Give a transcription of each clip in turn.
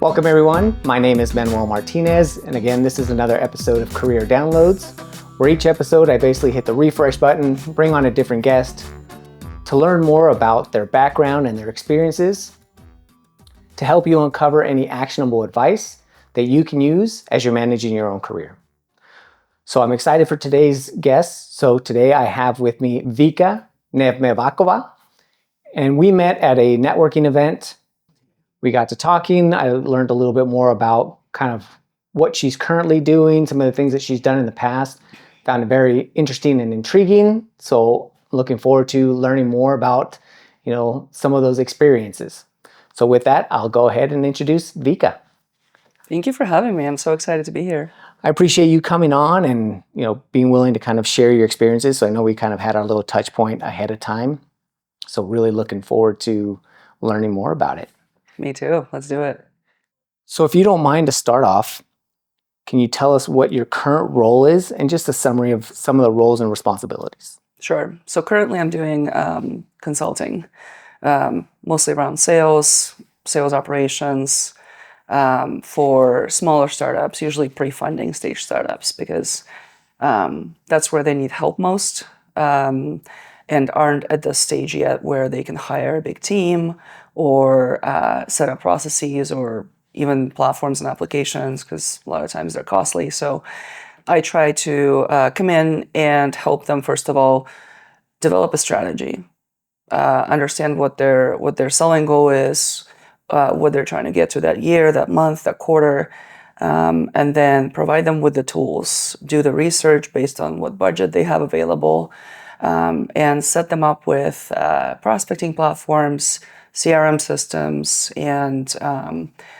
Welcome everyone, my name is Manuel Martinez, and again, this is another episode of Career Downloads, where each episode I basically hit the refresh button, bring on a different guest to learn more about their background and their experiences, to help you uncover any actionable advice that you can use as you're managing your own career. So I'm excited for today's guest. So today I have with me Vika Nevmyvakova, and we met at a networking event. We got to talking. I learned a little bit more about kind of what she's currently doing, some of the things that she's done in the past. Found it very interesting and intriguing. So looking forward to learning more about, some of those experiences. So with that, I'll go ahead and introduce Vika. Thank you for having me. I'm so excited to be here. I appreciate you coming on and, being willing to kind of share your experiences. So I know we kind of had our little touch point ahead of time. So really looking forward to learning more about it. Me too. Let's do it. So if you don't mind to start off, can you tell us what your current role is and just a summary of some of the roles and responsibilities? Sure. So currently I'm doing consulting, mostly around sales operations for smaller startups, usually pre-funding stage startups, because that's where they need help most and aren't at the stage yet where they can hire a big team or set up processes or even platforms and applications, because a lot of times they're costly. So I try to come in and help them, first of all, develop a strategy, understand what their selling goal is, what they're trying to get to that year, that month, that quarter, and then provide them with the tools, do the research based on what budget they have available, and set them up with prospecting platforms, CRM systems, and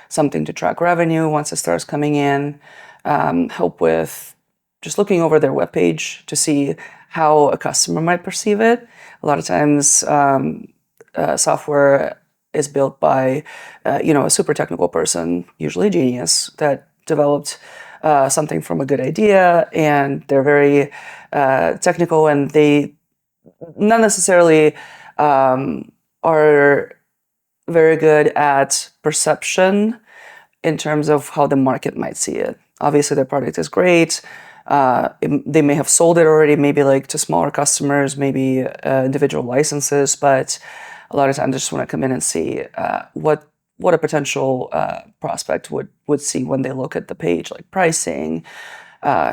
something to track revenue once it starts coming in, help with just looking over their webpage to see how a customer might perceive it. A lot of times software is built by a super technical person, usually a genius, that developed something from a good idea, and they're very technical, and they not necessarily are very good at perception in terms of how the market might see it. Obviously, their product is great. They may have sold it already, maybe like to smaller customers, maybe individual licenses, but a lot of times they just want to come in and see what a potential prospect would see when they look at the page, like pricing,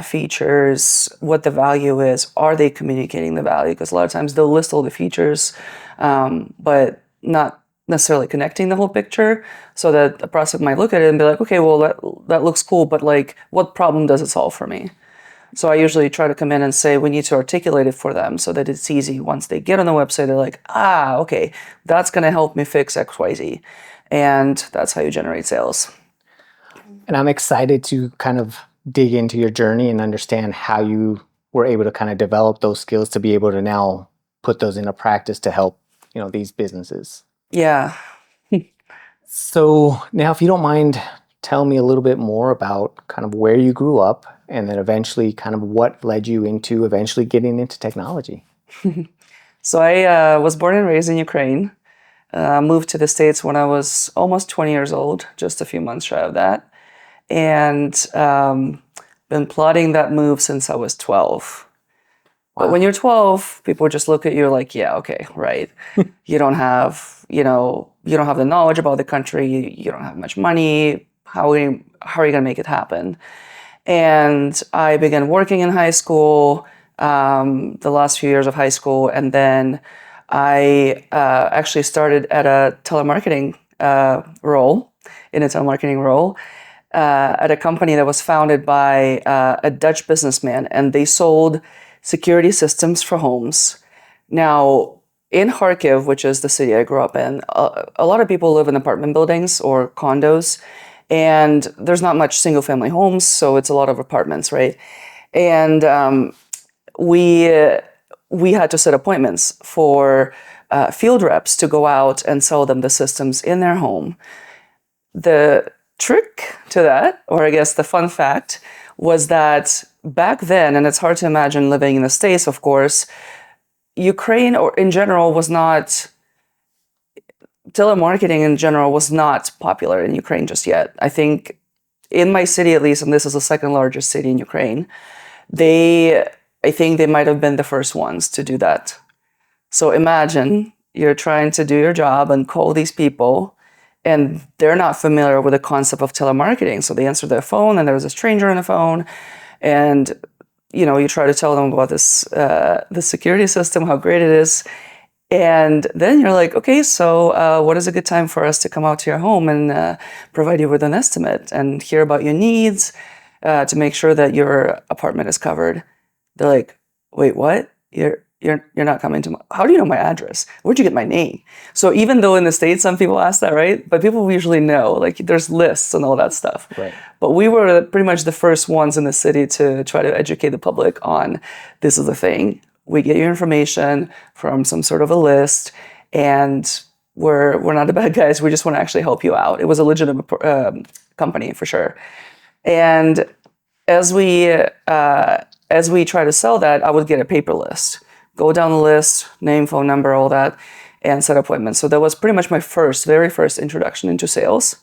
features, what the value is. Are they communicating the value? Because a lot of times they'll list all the features, but not necessarily connecting the whole picture, so that a prospect might look at it and be like, okay, well, that looks cool, but like, what problem does it solve for me? So I usually try to come in and say, we need to articulate it for them so that it's easy. Once they get on the website, they're like, okay, that's going to help me fix XYZ. And that's how you generate sales. And I'm excited to kind of dig into your journey and understand how you were able to kind of develop those skills to be able to now put those into practice to help, these businesses. Yeah. So now, if you don't mind, tell me a little bit more about kind of where you grew up and then eventually kind of what led you into eventually getting into technology. So I was born and raised in Ukraine, moved to the States when I was almost 20 years old, just a few months shy of that, and been plotting that move since I was 12. Wow. But when you're 12, people just look at you like, yeah, okay, right. You don't have the knowledge about the country. You don't have much money. How are you going to make it happen? And I began working in high school, the last few years of high school, and then I actually started at a telemarketing role, at a company that was founded by a Dutch businessman, and they sold security systems for homes. Now, in Kharkiv, which is the city I grew up in, a lot of people live in apartment buildings or condos, and there's not much single-family homes, so it's a lot of apartments, right? And we had to set appointments for field reps to go out and sell them the systems in their home. The trick to that, or I guess the fun fact, was that back then, and it's hard to imagine living in the States, of course, Ukraine, or in general, was not telemarketing in general was not popular in Ukraine just yet. I think in my city, at least, and this is the second largest city in Ukraine, I think they might have been the first ones to do that. So imagine you're trying to do your job and call these people, and they're not familiar with the concept of telemarketing. So they answer their phone, and there's a stranger on the phone, and you try to tell them about this the security system, how great it is, and then you're like, okay, so what is a good time for us to come out to your home and provide you with an estimate and hear about your needs to make sure that your apartment is covered? They're like, wait, what? You're not coming to my, how do you know my address? Where'd you get my name? So even though in the States, some people ask that, right? But people usually know, like there's lists and all that stuff. Right. But we were pretty much the first ones in the city to try to educate the public on this is the thing. We get your information from some sort of a list, and we're not the bad guys. We just want to actually help you out. It was a legitimate company for sure. And as we try to sell that, I would get a paper list, go down the list, name, phone number, all that, and set appointments. So that was pretty much my very first introduction into sales.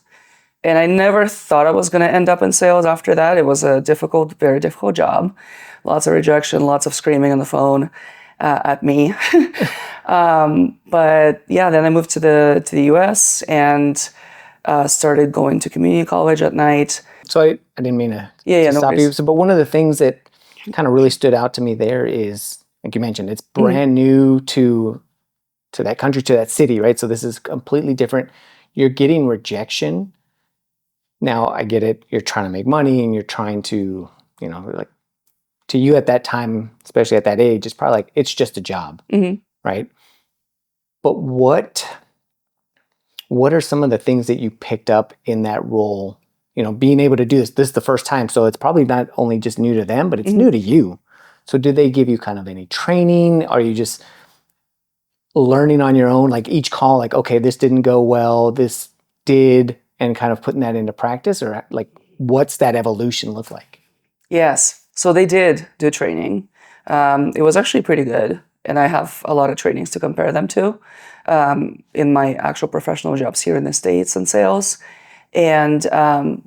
And I never thought I was going to end up in sales after that. It was a very difficult job. Lots of rejection, lots of screaming on the phone at me. But yeah, then I moved to the US and started going to community college at night. So I didn't mean to No stop worries. you. So, but one of the things that kind of really stood out to me there is, like you mentioned, it's brand new to that country, to that city, right? So this is completely different. You're getting rejection. Now I get it. You're trying to make money and you're trying to, like to you at that time, especially at that age, it's probably like, it's just a job, right? But what are some of the things that you picked up in that role? Being able to do this is the first time. So it's probably not only just new to them, but it's new to you. So did they give you kind of any training? Are you just learning on your own? Like each call, like, okay, this didn't go well, this did, and kind of putting that into practice? Or like, what's that evolution look like? Yes. So they did do training. It was actually pretty good. And I have a lot of trainings to compare them to in my actual professional jobs here in the States in sales. And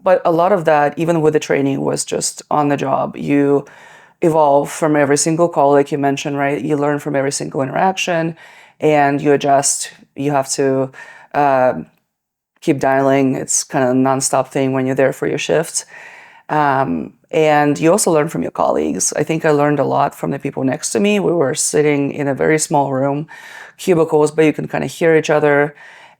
but a lot of that, even with the training, was just on the job. You evolve from every single call, like you mentioned, right? You learn from every single interaction and you adjust. You have to keep dialing. It's kind of a nonstop thing when you're there for your shift. And you also learn from your colleagues. I think I learned a lot from the people next to me. We were sitting in a very small room, cubicles, but you can kind of hear each other.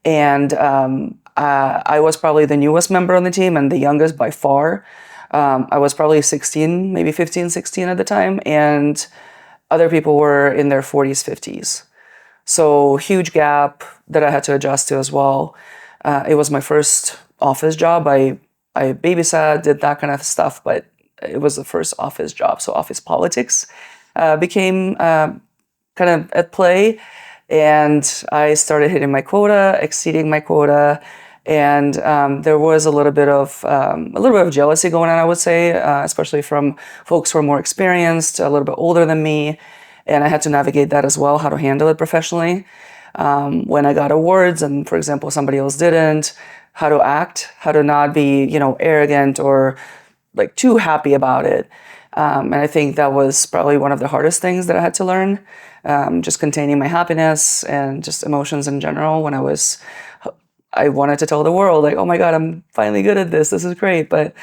And I was probably the newest member on the team and the youngest by far. I was probably 16, maybe 15, 16 at the time. And other people were in their 40s, 50s. So huge gap that I had to adjust to as well. It was my first office job. I babysat, did that kind of stuff, but it was the first office job. So office politics became kind of at play. And I started hitting my quota, exceeding my quota. And there was a little bit of jealousy going on, I would say, especially from folks who are more experienced, a little bit older than me. And I had to navigate that as well, how to handle it professionally. When I got awards and, for example, somebody else didn't, how to act, how to not be, arrogant or like too happy about it. And I think that was probably one of the hardest things that I had to learn, just containing my happiness and just emotions in general. When I wanted to tell the world, like, oh my God, I'm finally good at this. This is great. But,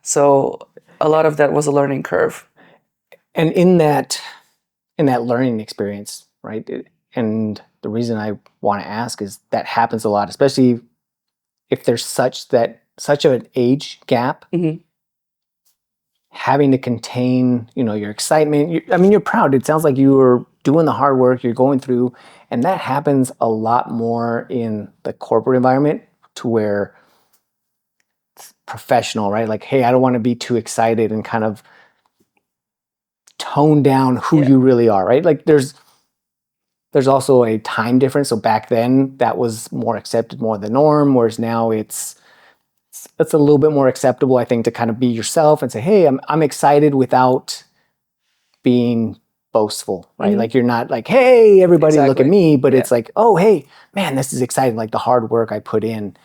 so a lot of that was a learning curve. And in that learning experience, right? And the reason I want to ask is that happens a lot, especially if there's such of an age gap. Having to contain, your excitement. You're proud. It sounds like you were doing the hard work, you're going through, and that happens a lot more in the corporate environment, to where it's professional, right? Like, hey, I don't want to be too excited and kind of tone down who you really are, right? Like there's also a time difference. So back then that was more accepted, more the norm, whereas now it's a little bit more acceptable, I think, to kind of be yourself and say, hey, I'm excited without being boastful, right? Like you're not like, hey, everybody look at Exactly. me, but Yeah. it's like, oh, hey, man, this is exciting. Like the hard work I put in.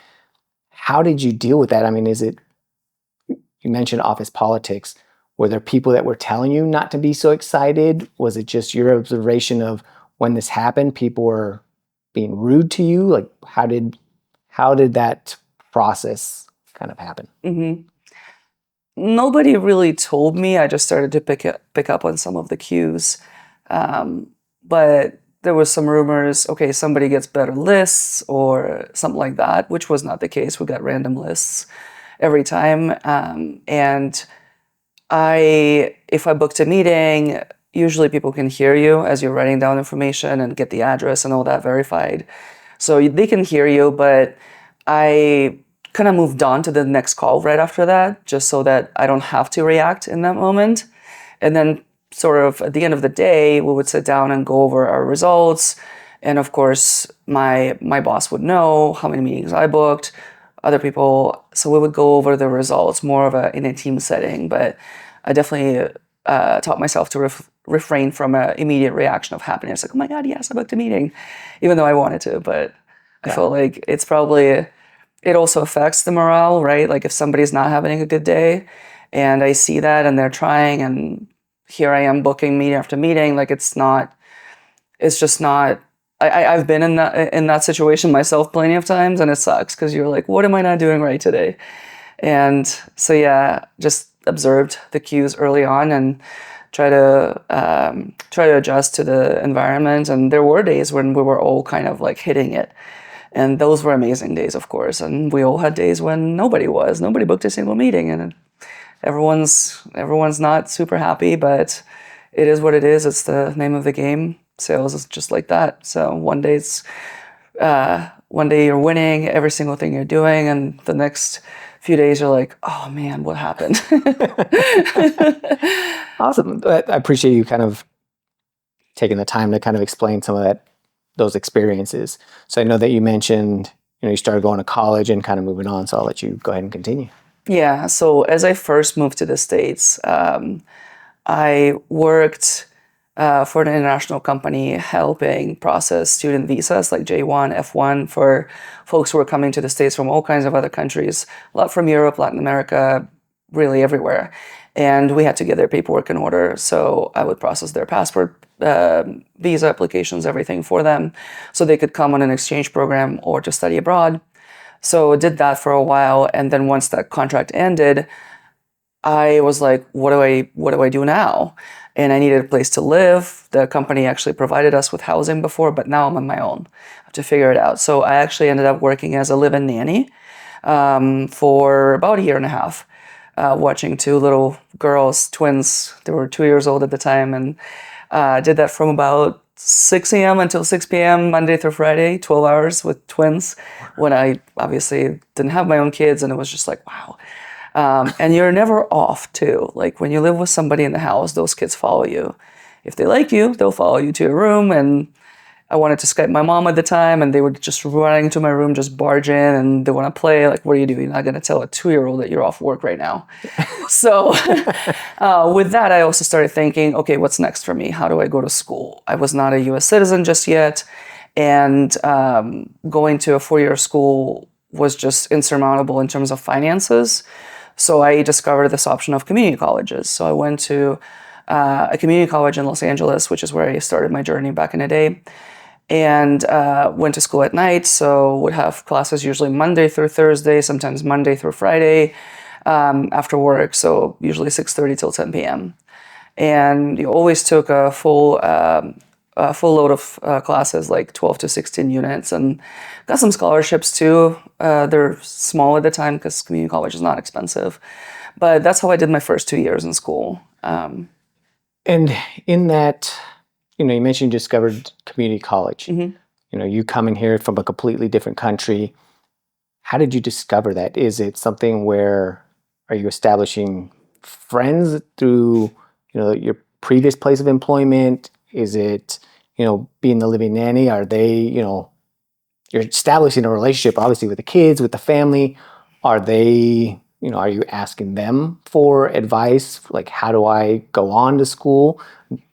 How did you deal with that? I mean, you mentioned office politics. Were there people that were telling you not to be so excited? Was it just your observation of when this happened, people were being rude to you? Like how did that process kind of happen? Nobody really told me. I just started to pick up on some of the cues. But there was some rumors, okay, somebody gets better lists or something like that, which was not the case. We got random lists every time. And if I booked a meeting, usually people can hear you as you're writing down information and get the address and all that verified. So they can hear you, but I kind of moved on to the next call right after that, just so that I don't have to react in that moment. And then sort of at the end of the day, we would sit down and go over our results. And of course, my boss would know how many meetings I booked, other people. So we would go over the results more of in a team setting. But I definitely taught myself to refrain from an immediate reaction of happiness. Like, oh my God, yes, I booked a meeting, even though I wanted to. But I felt like it's probably, it also affects the morale, right? Like if somebody's not having a good day and I see that and they're trying and here I am booking meeting after meeting, like it's just not, I've been in that situation myself plenty of times and it sucks because you're like, what am I not doing right today? And so, yeah, just observed the cues early on and try to adjust to the environment. And there were days when we were all kind of like hitting it. And those were amazing days, of course. And we all had days when nobody booked a single meeting. And everyone's not super happy, but it is what it is. It's the name of the game. Sales is just like that. So one day you're winning every single thing you're doing, and the next few days you're like, oh man, what happened? Awesome. I appreciate you kind of taking the time to kind of explain some of those experiences. So I know that you mentioned, you started going to college and kind of moving on. So I'll let you go ahead and continue. Yeah. So as I first moved to the States, I worked for an international company helping process student visas like J1, F1 for folks who were coming to the States from all kinds of other countries, a lot from Europe, Latin America, really everywhere. And we had to get their paperwork in order. So I would process their passport, visa applications, everything for them so they could come on an exchange program or to study abroad. So I did that for a while. And then once that contract ended, I was like, what do I do now? And I needed a place to live. The company actually provided us with housing before, but now I'm on my own. I have to figure it out. So I actually ended up working as a live-in nanny for about a year and a half, watching two little girls, twins. They were 2 years old at the time, and did that from about 6 a.m. until 6 p.m. Monday through Friday, 12 hours with twins, when I obviously didn't have my own kids, and it was just like, wow. And you're never off too. Like when you live with somebody in the house, those kids follow you. If they like you, they'll follow you to your room. And I wanted to Skype my mom at the time, and they would just run into my room, just barge in, and they want to play. Like, what are you doing? You're not going to tell a 2-year-old that you're off work right now. So with that, I also started thinking, okay, what's next for me? How do I go to school? I was not a U.S. citizen just yet. And going to a 4-year school was just insurmountable in terms of finances. So I discovered this option of community colleges. So I went to a community college in Los Angeles, which is where I started my journey back in the day, and went to school at night. So would have classes usually Monday through Thursday, sometimes Monday through Friday after work. So usually 6:30 till 10 p.m. And you always took a full load of classes, like 12 to 16 units, and got some scholarships too. They're small at the time because community college is not expensive. But that's how I did my first 2 years in school. And in that, you mentioned you discovered community college. You coming here from a completely different country. How did you discover that? Is it something where, are you establishing friends through, your previous place of employment? Is it, being the living nanny? Are they, you're establishing a relationship, obviously, with the kids, with the family. Are they, are you asking them for advice? Like, how do I go on to school?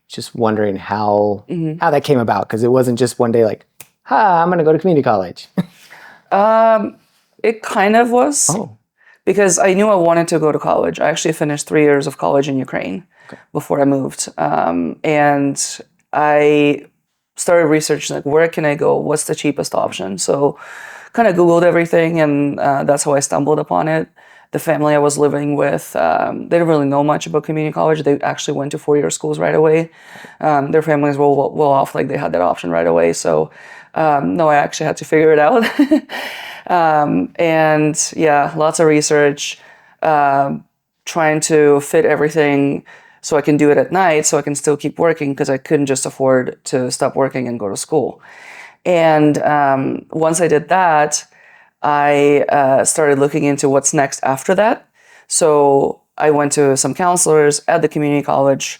just wondering how that came about, because it wasn't just one day like, I'm going to go to community college. It kind of was. Oh. Because I knew I wanted to go to college. I actually finished 3 years of college in Ukraine before I moved. And I started researching, like, where can I go? What's the cheapest option? So kind of Googled everything, and that's how I stumbled upon it. The family I was living with, they didn't really know much about community college. They actually went to four-year schools right away. Their families were well off, like they had that option right away. So no, I actually had to figure it out. And yeah, lots of research, trying to fit everything so I can do it at night so I can still keep working, because I couldn't just afford to stop working and go to school. And once I did that, I started looking into what's next after that. So I went to some counselors at the community college,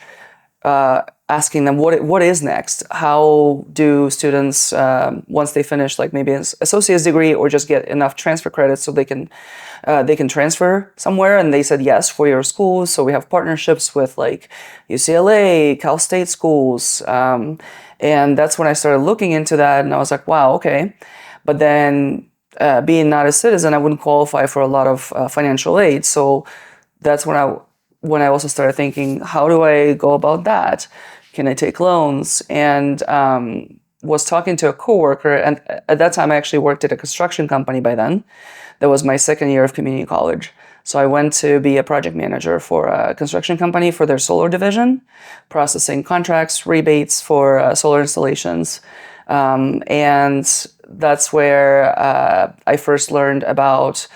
asking them what is next. How do students, once they finish, like maybe an associate's degree or just get enough transfer credits so they can transfer somewhere? And they said yes, four-year schools. So we have partnerships with like UCLA, Cal State schools, and that's when I started looking into that. And I was like, wow, okay. But then being not a citizen, I wouldn't qualify for a lot of financial aid. So that's when I also started thinking, how do I go about that? Can I take loans? And was talking to a coworker, and at that time I actually worked at a construction company by then. That was my second year of community college. So I went to be a project manager for a construction company for their solar division, processing contracts, rebates for solar installations. And that's where I first learned about,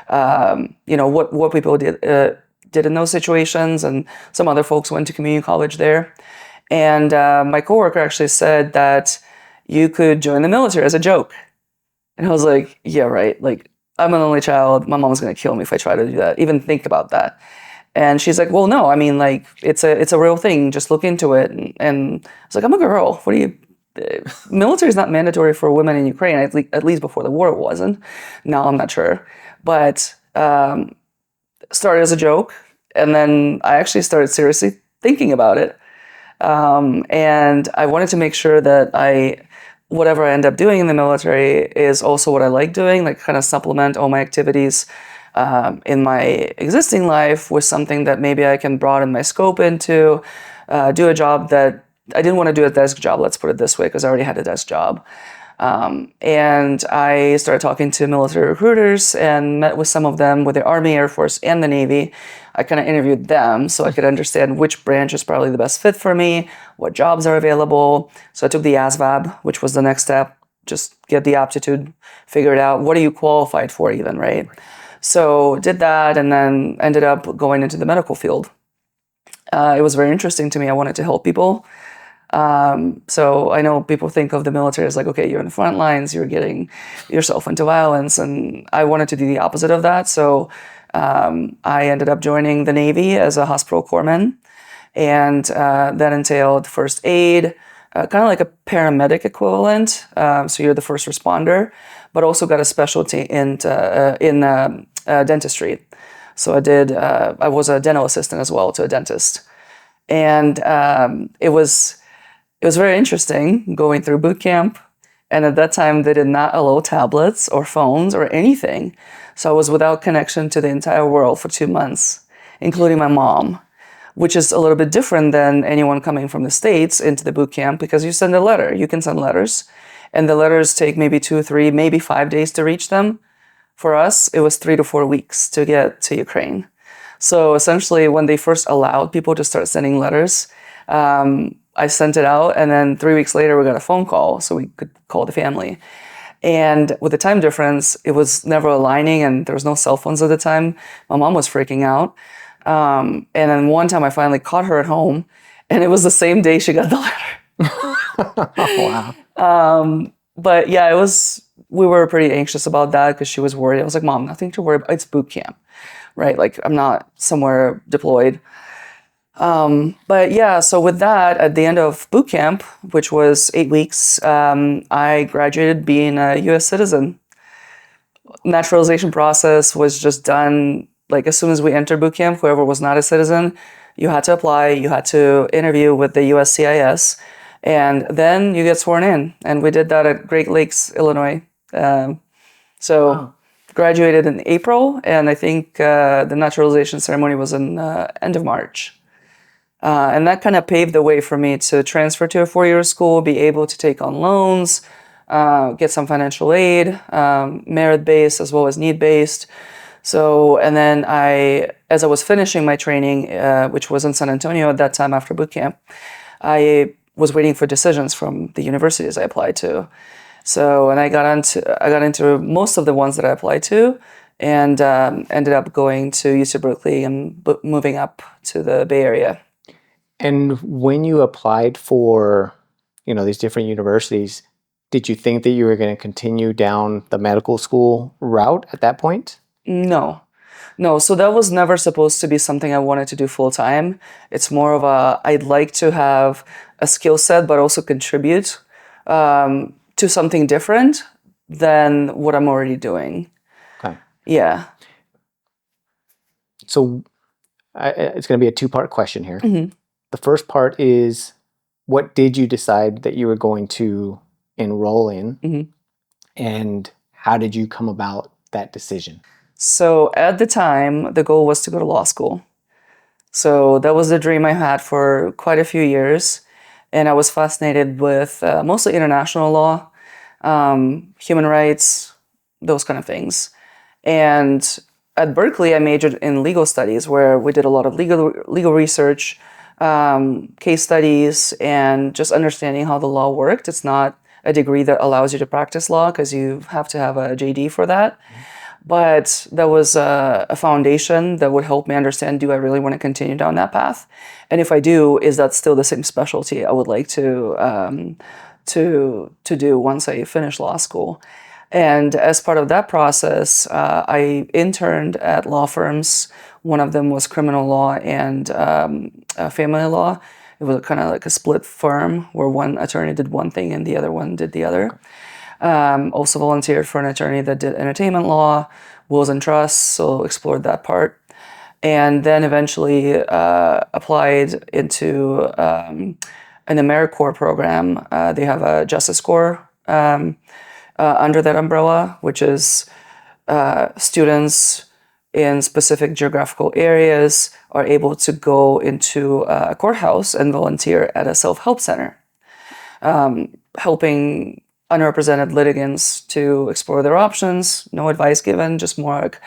what people did in those situations, and some other folks went to community college there. And my coworker actually said that you could join the military as a joke. And I was like, yeah, right. Like, I'm an only child. My mom's going to kill me if I try to do that, even think about that. And she's like, well, no, I mean, like, it's a real thing. Just look into it. And I was like, I'm a girl. What do you... Military is not mandatory for women in Ukraine, at least before the war it wasn't. Now I'm not sure. But started as a joke. And then I actually started seriously thinking about it. And I wanted to make sure that whatever I end up doing in the military is also what I like doing, like kind of supplement all my activities in my existing life with something that maybe I can broaden my scope into, do a job that I didn't want to do a desk job, let's put it this way, because I already had a desk job. And I started talking to military recruiters and met with some of them with the Army, Air Force, and the Navy. I kind of interviewed them so I could understand which branch is probably the best fit for me, what jobs are available. So I took the ASVAB, which was the next step. Just get the aptitude, figure it out. What are you qualified for even, right? So did that, and then ended up going into the medical field. It was very interesting to me. I wanted to help people. So I know people think of the military as like, okay, you're in the front lines, you're getting yourself into violence, and I wanted to do the opposite of that. So I ended up joining the Navy as a hospital corpsman, and that entailed first aid, kind of like a paramedic equivalent. So you're the first responder, but also got a specialty in dentistry. So I was a dental assistant as well to a dentist, and it was very interesting going through boot camp. And at that time, they did not allow tablets or phones or anything. So I was without connection to the entire world for 2 months, including my mom, which is a little bit different than anyone coming from the States into the boot camp, because you send a letter. You can send letters, and the letters take maybe 2, 3, maybe 5 days to reach them. For us, it was 3 to 4 weeks to get to Ukraine. So essentially, when they first allowed people to start sending letters, I sent it out, and then 3 weeks later, we got a phone call so we could call the family. And with the time difference, it was never aligning, and there was no cell phones at the time. My mom was freaking out. And then one time I finally caught her at home, and it was the same day she got the letter. Wow. But yeah, we were pretty anxious about that because she was worried. I was like, Mom, nothing to worry about. It's boot camp, right? Like, I'm not somewhere deployed. But yeah, so with that, at the end of boot camp, which was 8 weeks, I graduated being a U.S. citizen. Naturalization process was just done, like, as soon as we entered boot camp. Whoever was not a citizen, You had to apply, you had to interview with the USCIS, and then you get sworn in. And we did that at Great Lakes, Illinois. So graduated in April, and I think the naturalization ceremony was in end of March. And that kind of paved the way for me to transfer to a four-year school, be able to take on loans, get some financial aid, merit-based as well as need-based. So, and then as I was finishing my training, which was in San Antonio at that time after boot camp, I was waiting for decisions from the universities I applied to. So, and I got into most of the ones that I applied to, and ended up going to UC Berkeley and moving up to the Bay Area. And when you applied for, these different universities, did you think that you were going to continue down the medical school route at that point? No. So that was never supposed to be something I wanted to do full time. It's more of I'd like to have a skill set, but also contribute to something different than what I'm already doing. Okay. Yeah. So it's going to be a two-part question here. Mm-hmm. The first part is, what did you decide that you were going to enroll in? Mm-hmm. And how did you come about that decision? So at the time, the goal was to go to law school. So that was the dream I had for quite a few years. And I was fascinated with mostly international law, human rights, those kind of things. And at Berkeley, I majored in legal studies, where we did a lot of legal research, case studies, and just understanding how the law worked. It's not a degree that allows you to practice law, because you have to have a JD for that. But that was a foundation that would help me understand, do I really want to continue down that path? And if I do, is that still the same specialty I would like to do once I finish law school? And as part of that process, I interned at law firms. One of them was criminal law and family law. It was kind of like a split firm where one attorney did one thing and the other one did the other. Also volunteered for an attorney that did entertainment law, wills and trusts, so explored that part. And then eventually applied into an AmeriCorps program. They have a Justice Corps under that umbrella, which is students in specific geographical areas are able to go into a courthouse and volunteer at a self-help center, helping unrepresented litigants to explore their options. No advice given, just more like,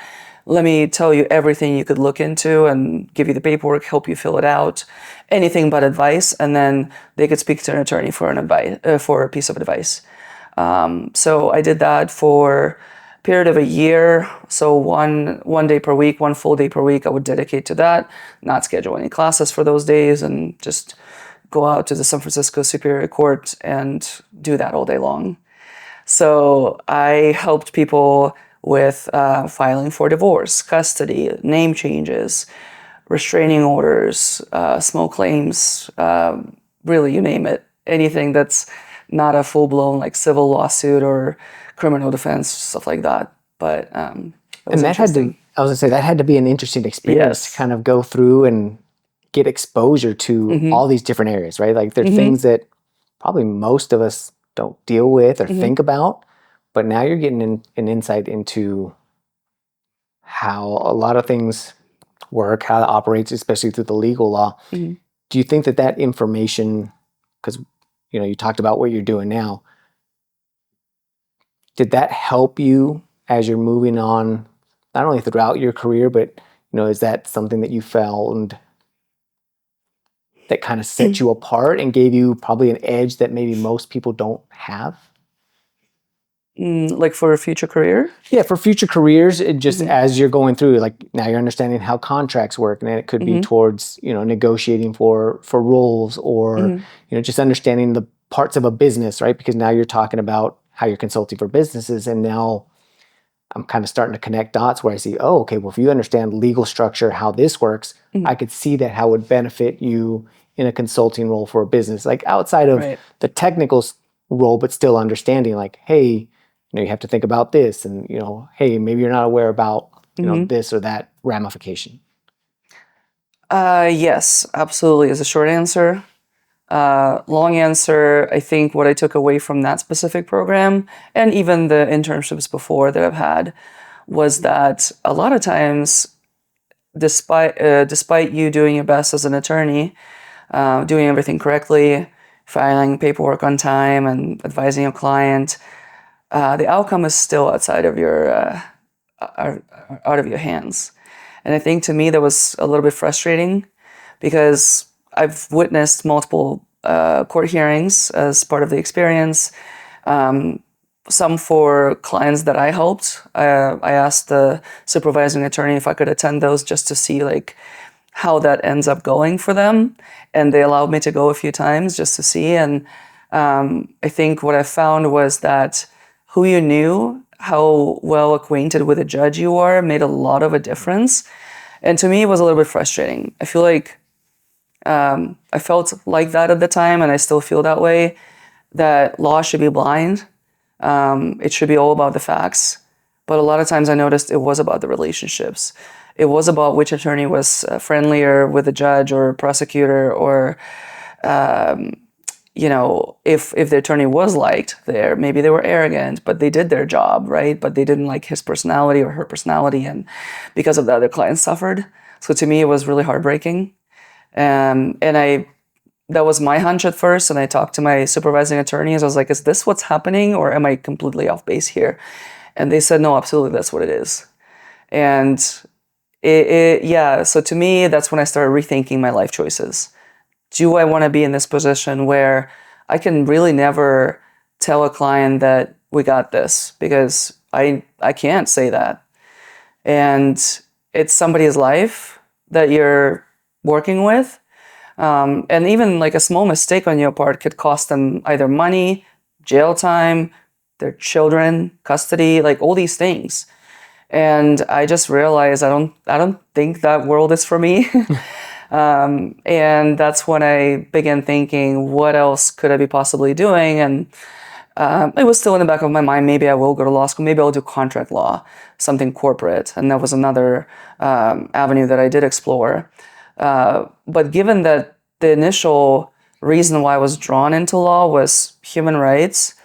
let me tell you everything you could look into and give you the paperwork, help you fill it out, anything but advice, and then they could speak to an attorney for a piece of advice. So I did that for a period of a year. So one day per week, one full day per week, I would dedicate to that, not schedule any classes for those days, and just go out to the San Francisco Superior Court and do that all day long. So I helped people with filing for divorce, custody, name changes, restraining orders, small claims, really, you name it. Anything that's not a full-blown like civil lawsuit or criminal defense, stuff like that. But that had to be an interesting experience to kind of go through and get exposure to all these different areas, right? Like there are things that probably most of us don't deal with or think about, but now you're getting an insight into how a lot of things work, how it operates, especially through the legal law. Do you think that information, because you talked about what you're doing now, did that help you as you're moving on, not only throughout your career, but is that something that you found that kind of set you apart and gave you probably an edge that maybe most people don't have? Like for a future career? Yeah, for future careers, just as you're going through, like now you're understanding how contracts work, and then it could be towards, negotiating for roles, or, just understanding the parts of a business, right? Because now you're talking about how you're consulting for businesses, and now I'm kind of starting to connect dots where I see, oh, okay, well, if you understand legal structure, how this works, I could see that how it would benefit you in a consulting role for a business, like outside of the technical role, but still understanding like, hey, you have to think about this, and hey, maybe you're not aware about this or that ramification. Yes, absolutely is a short answer. Long answer, I think what I took away from that specific program and even the internships before that I've had was that a lot of times, despite you doing your best as an attorney, doing everything correctly, filing paperwork on time, and advising your client, the outcome is still out of your hands. And I think to me that was a little bit frustrating because I've witnessed multiple court hearings as part of the experience. Some for clients that I helped. I asked the supervising attorney if I could attend those just to see like how that ends up going for them, and they allowed me to go a few times just to see. And I think what I found was that who you knew, how well acquainted with a judge you are, made a lot of a difference. And to me, it was a little bit frustrating. I feel like I felt like that at the time, and I still feel that way, that law should be blind. It should be all about the facts. But a lot of times I noticed it was about the relationships. It was about which attorney was friendlier with the judge or prosecutor, or, if the attorney was liked there, maybe they were arrogant, but they did their job, right? But they didn't like his personality or her personality. And because of that, their clients suffered. So to me, it was really heartbreaking. That was my hunch at first, and I talked to my supervising attorneys. I was like, is this what's happening, or am I completely off base here? And they said, no, absolutely, that's what it is. And so to me, that's when I started rethinking my life choices. Do I want to be in this position where I can really never tell a client that we got this, because I can't say that. And it's somebody's life that you're working with. And even like a small mistake on your part could cost them either money, jail time, their children, custody, like all these things. And I just realized I don't think that world is for me. And that's when I began thinking, what else could I be possibly doing? And it was still in the back of my mind, maybe I will go to law school, maybe I'll do contract law, something corporate. And that was another avenue that I did explore. But given that the initial reason why I was drawn into law was human rights,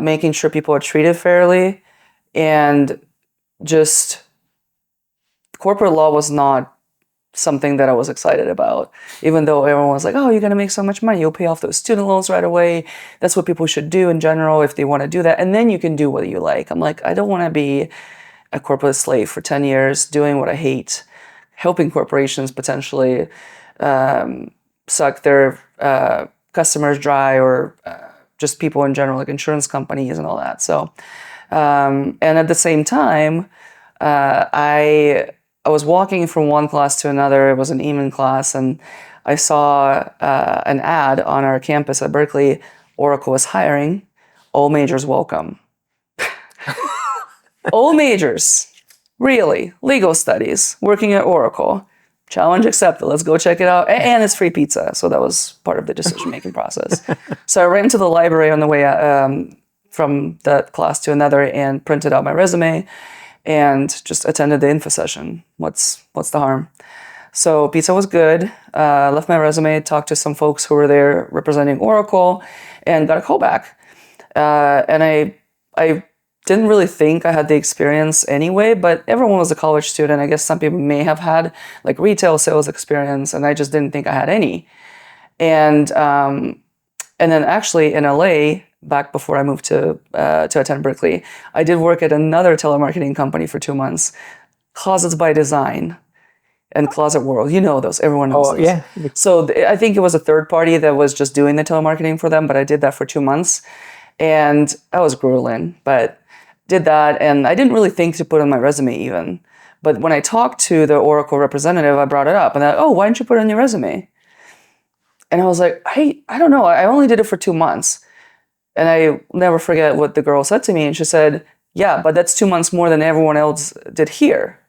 making sure people are treated fairly, and just corporate law was not something that I was excited about, even though everyone was like, oh, you're going to make so much money. You'll pay off those student loans right away. That's what people should do in general if they want to do that. And then you can do what you like. I'm like, I don't want to be a corporate slave for 10 years doing what I hate, helping corporations potentially suck their customers dry, or just people in general, like insurance companies and all that. So, and at the same time, I was walking from one class to another. It was an evening class, and I saw an ad on our campus at Berkeley. Oracle is hiring. All majors welcome. All majors, really, legal studies, working at Oracle. Challenge accepted. Let's go check it out. And it's free pizza. So that was part of the decision-making process. So I ran to the library on the way from that class to another and printed out my resume and just attended the info session. What's the harm? So pizza was good. Left my resume, talked to some folks who were there representing Oracle, and got a call back. And I didn't really think I had the experience anyway, but everyone was a college student. I guess some people may have had like retail sales experience, and I just didn't think I had any. And then actually in LA, back before I moved to attend Berkeley, I did work at another telemarketing company for 2 months, Closets by Design and Closet World. You know those, everyone knows those. Yeah. So I think it was a third party that was just doing the telemarketing for them, but I did that for 2 months. And that was grueling, but did that. And I didn't really think to put on my resume even. But when I talked to the Oracle representative, I brought it up. And they're like, oh, why didn't you put it on your resume? And I was like, I don't know. I only did it for 2 months. And I never forget what the girl said to me. And she said, yeah, but that's 2 months more than everyone else did here.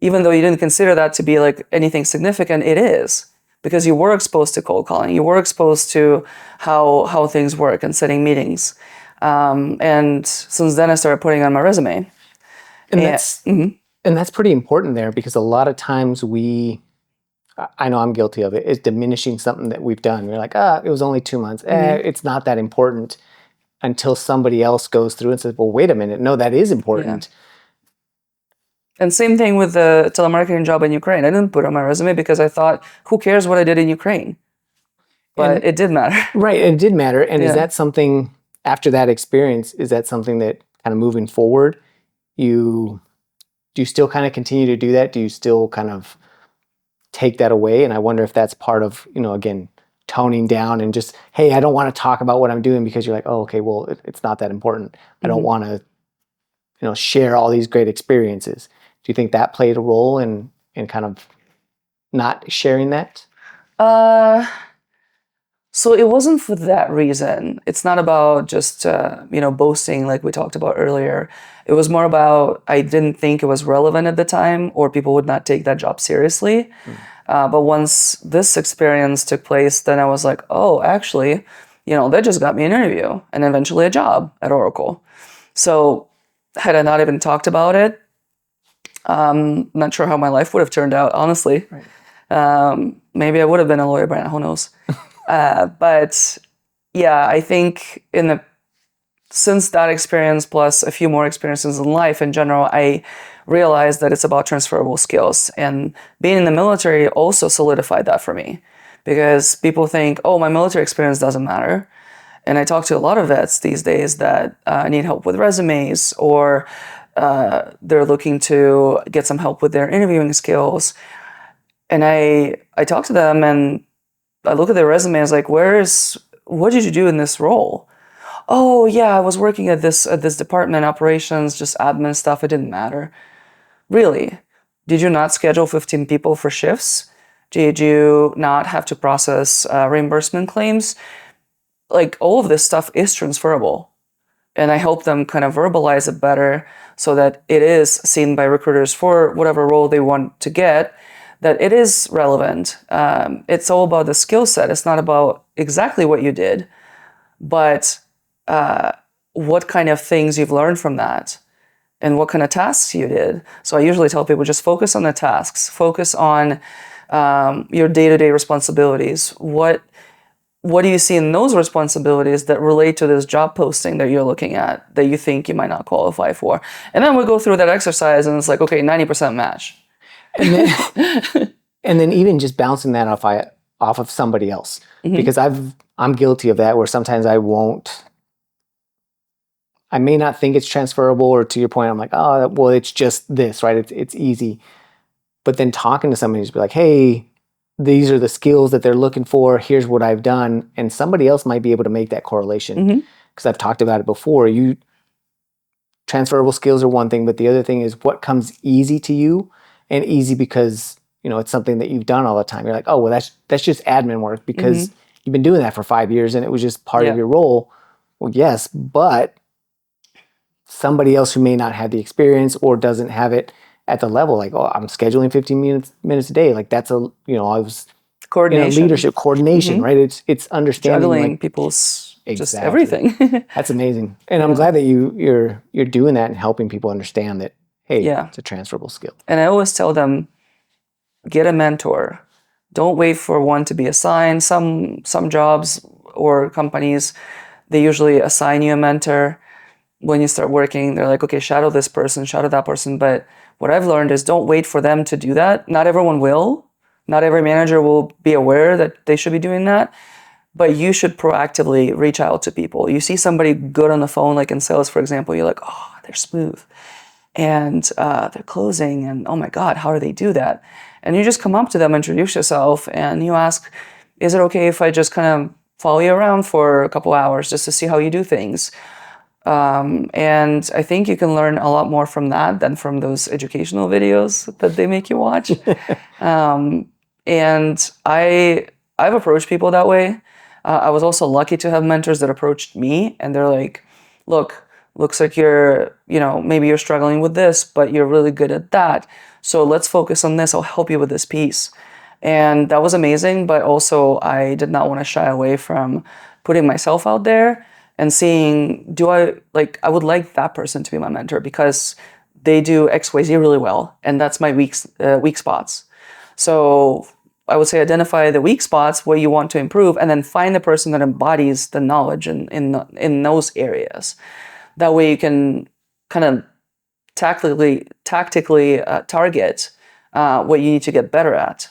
Even though you didn't consider that to be like anything significant, it is. Because you were exposed to cold calling. You were exposed to how things work and setting meetings. And since then, I started putting on my resume. And that's pretty important there, because a lot of times we I know I'm guilty of it, is diminishing something that we've done. We're like, it was only 2 months. It's not that important, until somebody else goes through and says, well, wait a minute. No, that is important. And same thing with the telemarketing job in Ukraine. I didn't put it on my resume because I thought, who cares what I did in Ukraine? But it did matter. Right. And it did matter. And is that something, after that experience, is that something that kind of moving forward, do you still kind of continue to do that? Do you still kind of take that away? And I wonder if that's part of, again, toning down and just, hey, I don't want to talk about what I'm doing, because you're like, oh, okay, well, it's not that important. I don't want to, share all these great experiences. Do you think that played a role in kind of not sharing that? So it wasn't for that reason. It's not about just, boasting like we talked about earlier. It was more about, I didn't think it was relevant at the time, or people would not take that job seriously. But once this experience took place, then I was like, oh, actually, that just got me an interview and eventually a job at Oracle. So had I not even talked about it, I'm not sure how my life would have turned out, honestly. Right. Maybe I would have been a lawyer by now, who knows? But yeah, I think since that experience plus a few more experiences in life in general, I realized that it's about transferable skills. And being in the military also solidified that for me, because people think, oh, my military experience doesn't matter. And I talk to a lot of vets these days that need help with resumes, or they're looking to get some help with their interviewing skills. And I talk to them and I look at their resume, I was like, what did you do in this role? Oh yeah, I was working at this department, operations, just admin stuff. It didn't matter. Really? Did you not schedule 15 people for shifts? Did you not have to process reimbursement claims? Like, all of this stuff is transferable. And I help them kind of verbalize it better so that it is seen by recruiters for whatever role they want to get, that it is relevant. It's all about the skill set. It's not about exactly what you did, but what kind of things you've learned from that and what kind of tasks you did. So I usually tell people, just focus on the tasks, focus on your day-to-day responsibilities. What do you see in those responsibilities that relate to this job posting that you're looking at that you think you might not qualify for? And then we go through that exercise and it's like, okay, 90% match. And then even just bouncing that off of somebody else, because I'm guilty of that, where sometimes I may not think it's transferable, or to your point, I'm like, oh, well, it's just this, right? It's easy. But then talking to somebody, just be like, hey, these are the skills that they're looking for. Here's what I've done. And somebody else might be able to make that correlation. Because I've talked about it before. Transferable skills are one thing, but the other thing is what comes easy to you, and easy because, it's something that you've done all the time. You're like, oh, well, that's just admin work because you've been doing that for 5 years and it was just part of your role. Well, yes, but somebody else who may not have the experience or doesn't have it at the level, like, oh, I'm scheduling 15 minutes a day. Like, that's I was coordination, leadership, coordination, right? It's understanding, juggling like, people's just everything. That's amazing. And I'm glad that you're doing that and helping people understand that, hey, it's a transferable skill. And I always tell them, get a mentor. Don't wait for one to be assigned. Some jobs or companies, they usually assign you a mentor when you start working. They're like, okay, shadow this person, shadow that person. But what I've learned is, don't wait for them to do that. Not everyone will. Not every manager will be aware that they should be doing that. But you should proactively reach out to people. You see somebody good on the phone, like in sales, for example, you're like, oh, they're smooth. And they're closing, and oh my God, how do they do that? And you just come up to them, introduce yourself, and you ask, is it okay if I just kind of follow you around for a couple hours just to see how you do things? And I think you can learn a lot more from that than from those educational videos that they make you watch. And I've approached people that way. I was also lucky to have mentors that approached me, and they're like, look, looks like maybe you're struggling with this, but you're really good at that. So let's focus on this. I'll help you with this piece. And that was amazing. But also, I did not want to shy away from putting myself out there and seeing, I would like that person to be my mentor because they do XYZ really well. And that's my weak spots. So I would say identify the weak spots where you want to improve, and then find the person that embodies the knowledge in those areas. That way you can kind of tactically target what you need to get better at.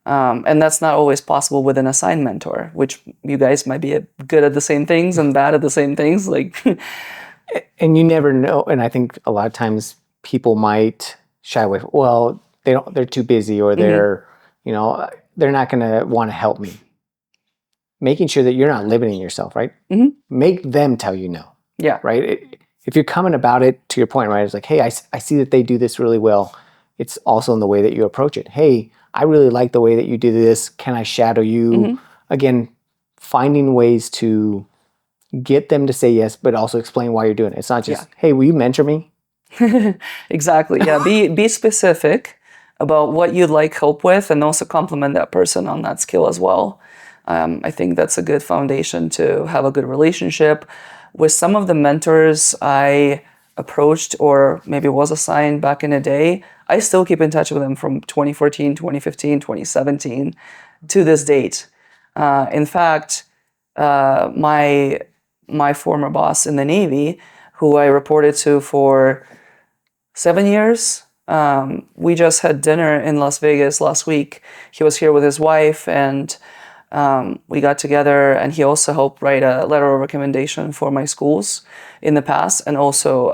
And that's not always possible with an assigned mentor, which you guys might be good at the same things and bad at the same things. And you never know. And I think a lot of times people might shy away. Well, they're too busy, or they're not going to want to help me. Making sure that you're not limiting yourself, right? Make them tell you no. Yeah. Right. If you're coming about it to your point, right? It's like, hey, I see that they do this really well. It's also in the way that you approach it. Hey, I really like the way that you do this. Can I shadow you? Again, finding ways to get them to say yes, but also explain why you're doing it. It's not just, hey, will you mentor me? Exactly. Yeah. Be specific about what you'd like help with, and also compliment that person on that skill as well. I think that's a good foundation to have a good relationship. With some of the mentors I approached or maybe was assigned back in the day, I still keep in touch with them from 2014, 2015, 2017 to this date. In fact, my former boss in the Navy, who I reported to for 7 years, we just had dinner in Las Vegas last week. He was here with his wife, and we got together, and he also helped write a letter of recommendation for my schools in the past, and also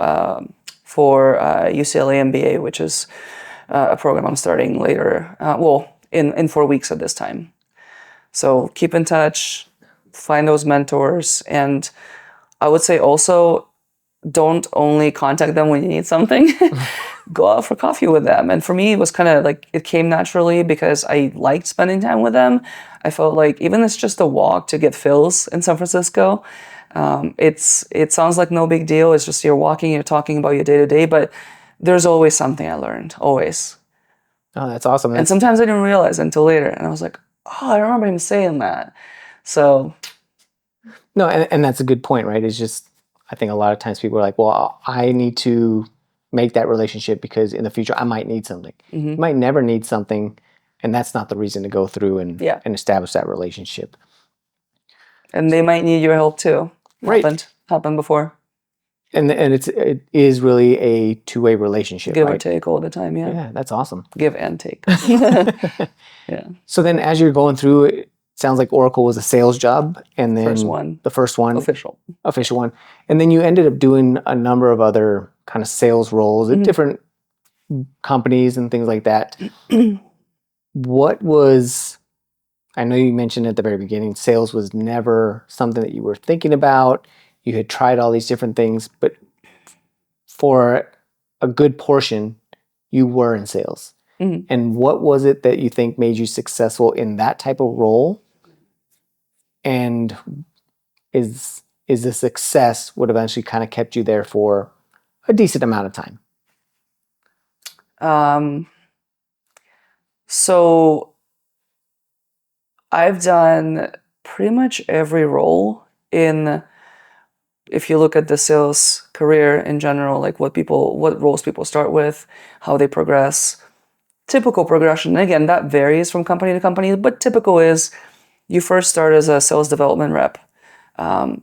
for UCLA MBA, which is a program I'm starting later, in 4 weeks at this time. So keep in touch, find those mentors, and I would say also don't only contact them when you need something. Go out for coffee with them. And for me, it was kind of like it came naturally because I liked spending time with them. I felt like even if it's just a walk to get fills in San Francisco, it sounds like no big deal. It's just you're walking, you're talking about your day-to-day, but there's always something I learned, always. Oh, that's awesome. And sometimes I didn't realize until later. And I was like, oh, I remember him saying that. So. No, and that's a good point, right? It's just, I think a lot of times people are like, well, I need to make that relationship because in the future I might need something. You might never need something, and that's not the reason to go through and establish that relationship. And they might need your help too. Right. Happened before. And it is really a two-way relationship. Give right? or take all the time, yeah. Yeah, that's awesome. Give and take. Yeah. So then as you're going through it, sounds like Oracle was a sales job, and then the first one, official one, and then you ended up doing a number of other kind of sales roles at different companies and things like that. What was, I know you mentioned at the very beginning, sales was never something that you were thinking about. You had tried all these different things, but for a good portion, you were in sales. And what was it that you think made you successful in that type of role? And is the success what eventually kind of kept you there for a decent amount of time? So I've done pretty much every role if you look at the sales career in general, like what roles people start with, how they progress, typical progression. And again, that varies from company to company, but typical is you first start as a sales development rep.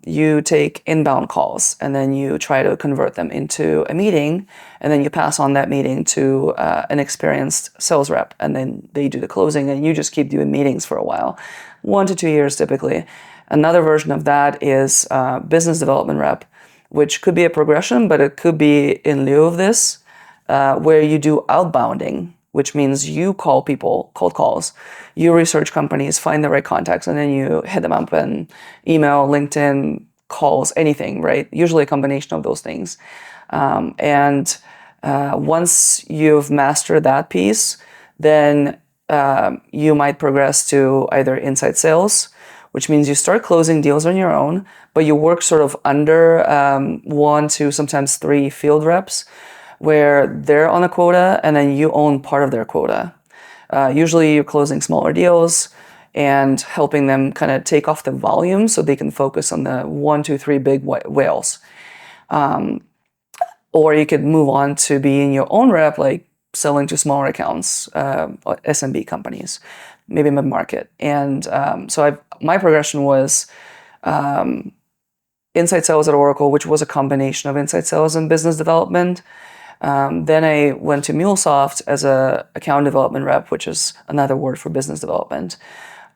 You take inbound calls, and then you try to convert them into a meeting, and then you pass on that meeting to an experienced sales rep, and then they do the closing, and you just keep doing meetings for a while, 1 to 2 years typically. Another version of that is business development rep, which could be a progression, but it could be in lieu of this, where you do outbounding, which means you call people, cold calls, you research companies, find the right contacts, and then you hit them up and email, LinkedIn, calls, anything, right? Usually a combination of those things. Once you've mastered that piece, then you might progress to either inside sales, which means you start closing deals on your own, but you work sort of under 1 to sometimes 3 field reps, where they're on a quota and then you own part of their quota. Usually you're closing smaller deals and helping them kind of take off the volume so they can focus on the 1, 2, 3 big whales. Or you could move on to being your own rep, like selling to smaller accounts, SMB companies. maybe mid-market. And so my progression was inside sales at Oracle, which was a combination of inside sales and business development. Then I went to MuleSoft as a account development rep, which is another word for business development.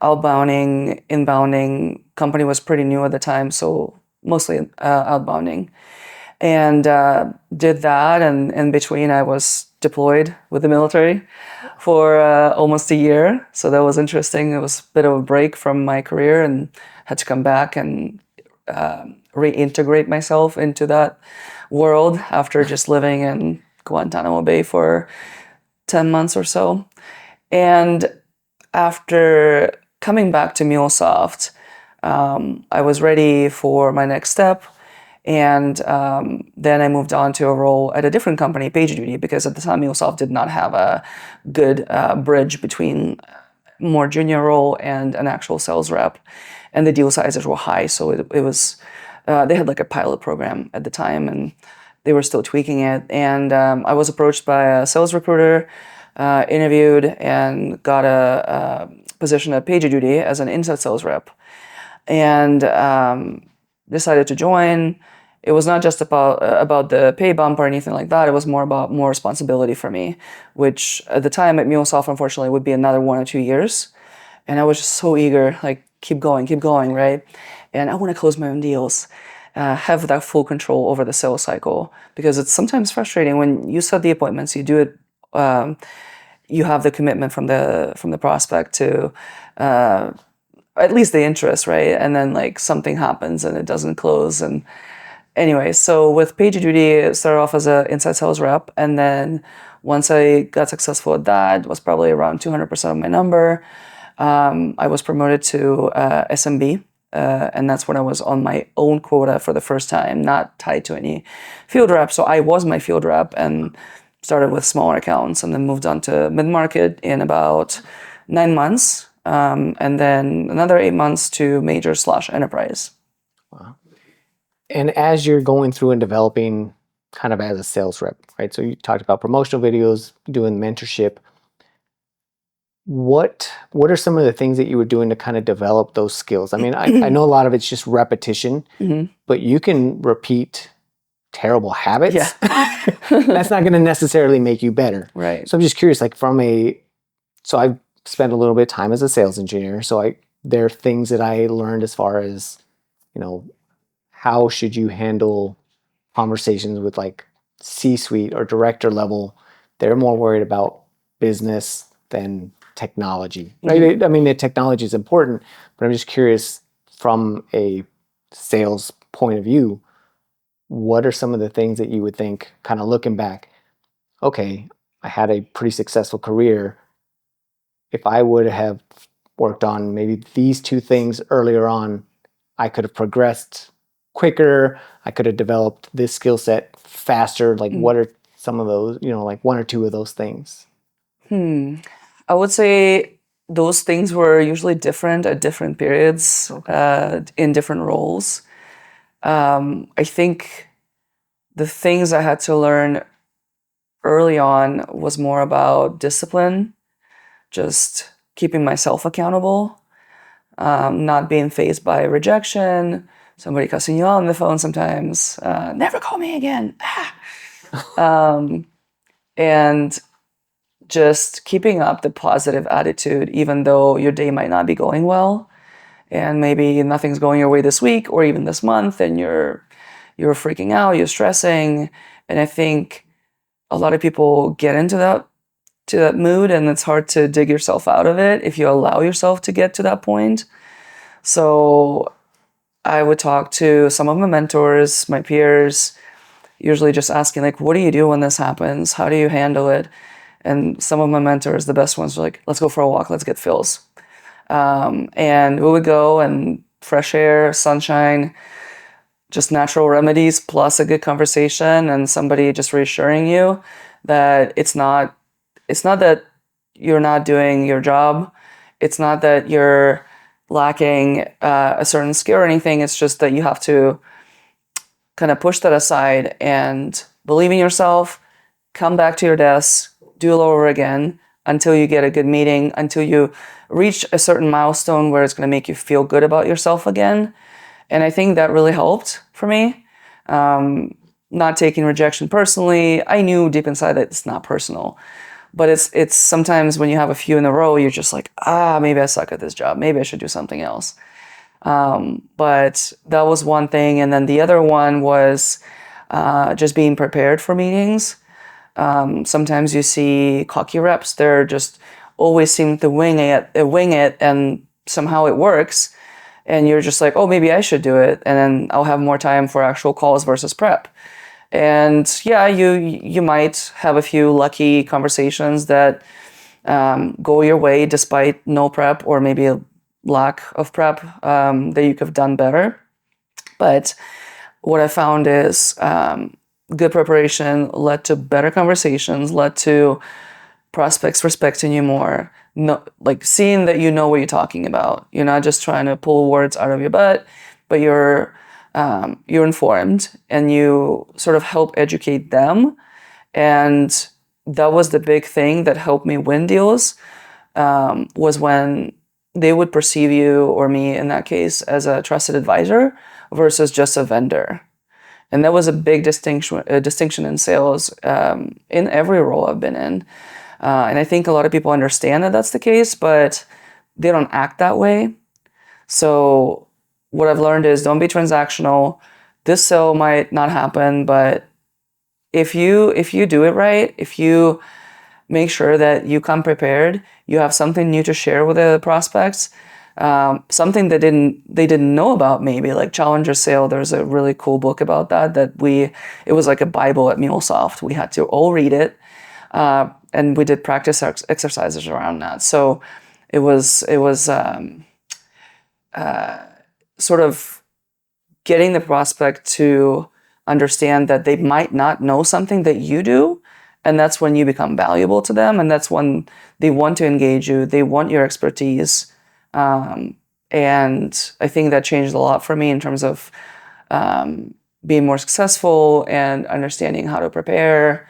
Outbounding, inbounding, company was pretty new at the time, so mostly outbounding. And did that, and in between I was deployed with the military for almost a year. So that was interesting. It was a bit of a break from my career and had to come back and reintegrate myself into that world after just living in Guantanamo Bay for 10 months or so. And after coming back to MuleSoft, I was ready for my next step. And then I moved on to a role at a different company, PagerDuty, because at the time MuleSoft did not have a good bridge between more junior role and an actual sales rep. And the deal sizes were high, so it was, they had like a pilot program at the time, and they were still tweaking it. And I was approached by a sales recruiter, interviewed, and got a position at PagerDuty as an inside sales rep. And decided to join. It was not just about the pay bump or anything like that. It was more about more responsibility for me, which at the time at MuleSoft, unfortunately, would be another 1 or 2 years. And I was just so eager, like, keep going, right? And I want to close my own deals, have that full control over the sales cycle, because it's sometimes frustrating when you set the appointments, you do it, you have the commitment from the prospect to at least the interest, right? And then like something happens and it doesn't close. And anyway, so with PagerDuty, it started off as an inside sales rep. And then once I got successful at that, it was probably around 200% of my number. I was promoted to SMB. And that's when I was on my own quota for the first time, not tied to any field rep. So I was my field rep and started with smaller accounts and then moved on to mid-market in about 9 months. And then another 8 months to major/enterprise. Wow. And as you're going through and developing kind of as a sales rep, right? So you talked about promotional videos, doing mentorship. What are some of the things that you were doing to kind of develop those skills? I mean, I know a lot of it's just repetition, but you can repeat terrible habits. Yeah. That's not going to necessarily make you better. Right. So I'm just curious, like so I've spent a little bit of time as a sales engineer. So there are things that I learned as far as, how should you handle conversations with like C-suite or director level. They're more worried about business than technology. Right? I mean, the technology is important, but I'm just curious from a sales point of view, what are some of the things that you would think, kind of looking back, okay, I had a pretty successful career. If I would have worked on maybe these 2 things earlier on, I could have progressed quicker. I could have developed this skill set faster. Like, what are some of those, like 1 or 2 of those things? I would say those things were usually different at different periods, in different roles. I think the things I had to learn early on was more about discipline, just keeping myself accountable, not being fazed by rejection, somebody cussing you out on the phone sometimes, never call me again. And just keeping up the positive attitude, even though your day might not be going well, and maybe nothing's going your way this week or even this month, and you're freaking out, you're stressing. And I think a lot of people get into that mood, and it's hard to dig yourself out of it if you allow yourself to get to that point. So I would talk to some of my mentors, my peers, usually just asking, like, what do you do when this happens? How do you handle it? And some of my mentors, the best ones, were like, let's go for a walk, let's get fills. And we would go, and fresh air, sunshine, just natural remedies, plus a good conversation and somebody just reassuring you that it's not that you're not doing your job. It's not that you're lacking a certain skill or anything. It's just that you have to kind of push that aside and believe in yourself, come back to your desk, do it over again, until you get a good meeting, until you reach a certain milestone where it's going to make you feel good about yourself again. And I think that really helped for me. Not taking rejection personally. I knew deep inside that it's not personal. But it's sometimes when you have a few in a row, you're just like, maybe I suck at this job. Maybe I should do something else. But that was one thing. And then the other one was just being prepared for meetings. Sometimes you see cocky reps. They're just always seem to wing it, and somehow it works. And you're just like, oh, maybe I should do it. And then I'll have more time for actual calls versus prep. And yeah, you might have a few lucky conversations that go your way despite no prep or maybe a lack of prep that you could have done better. But what I found is good preparation led to better conversations, led to prospects respecting you more, like seeing that you know what you're talking about. You're not just trying to pull words out of your butt, but you're informed and you sort of help educate them. And that was the big thing that helped me win deals, was when they would perceive you, or me in that case, as a trusted advisor versus just a vendor. And that was a big distinction in sales in every role I've been in. And I think a lot of people understand that that's the case, but they don't act that way. So what I've learned is don't be transactional. This sale might not happen, but if you do it right, if you make sure that you come prepared, you have something new to share with the prospects, something that they didn't know about, maybe like Challenger Sale. There's a really cool book about that it was like a Bible at MuleSoft. We had to all read it, and we did practice exercises around that. So it was sort of getting the prospect to understand that they might not know something that you do, and that's when you become valuable to them, and that's when they want to engage you, they want your expertise. And I think that changed a lot for me in terms of being more successful and understanding how to prepare,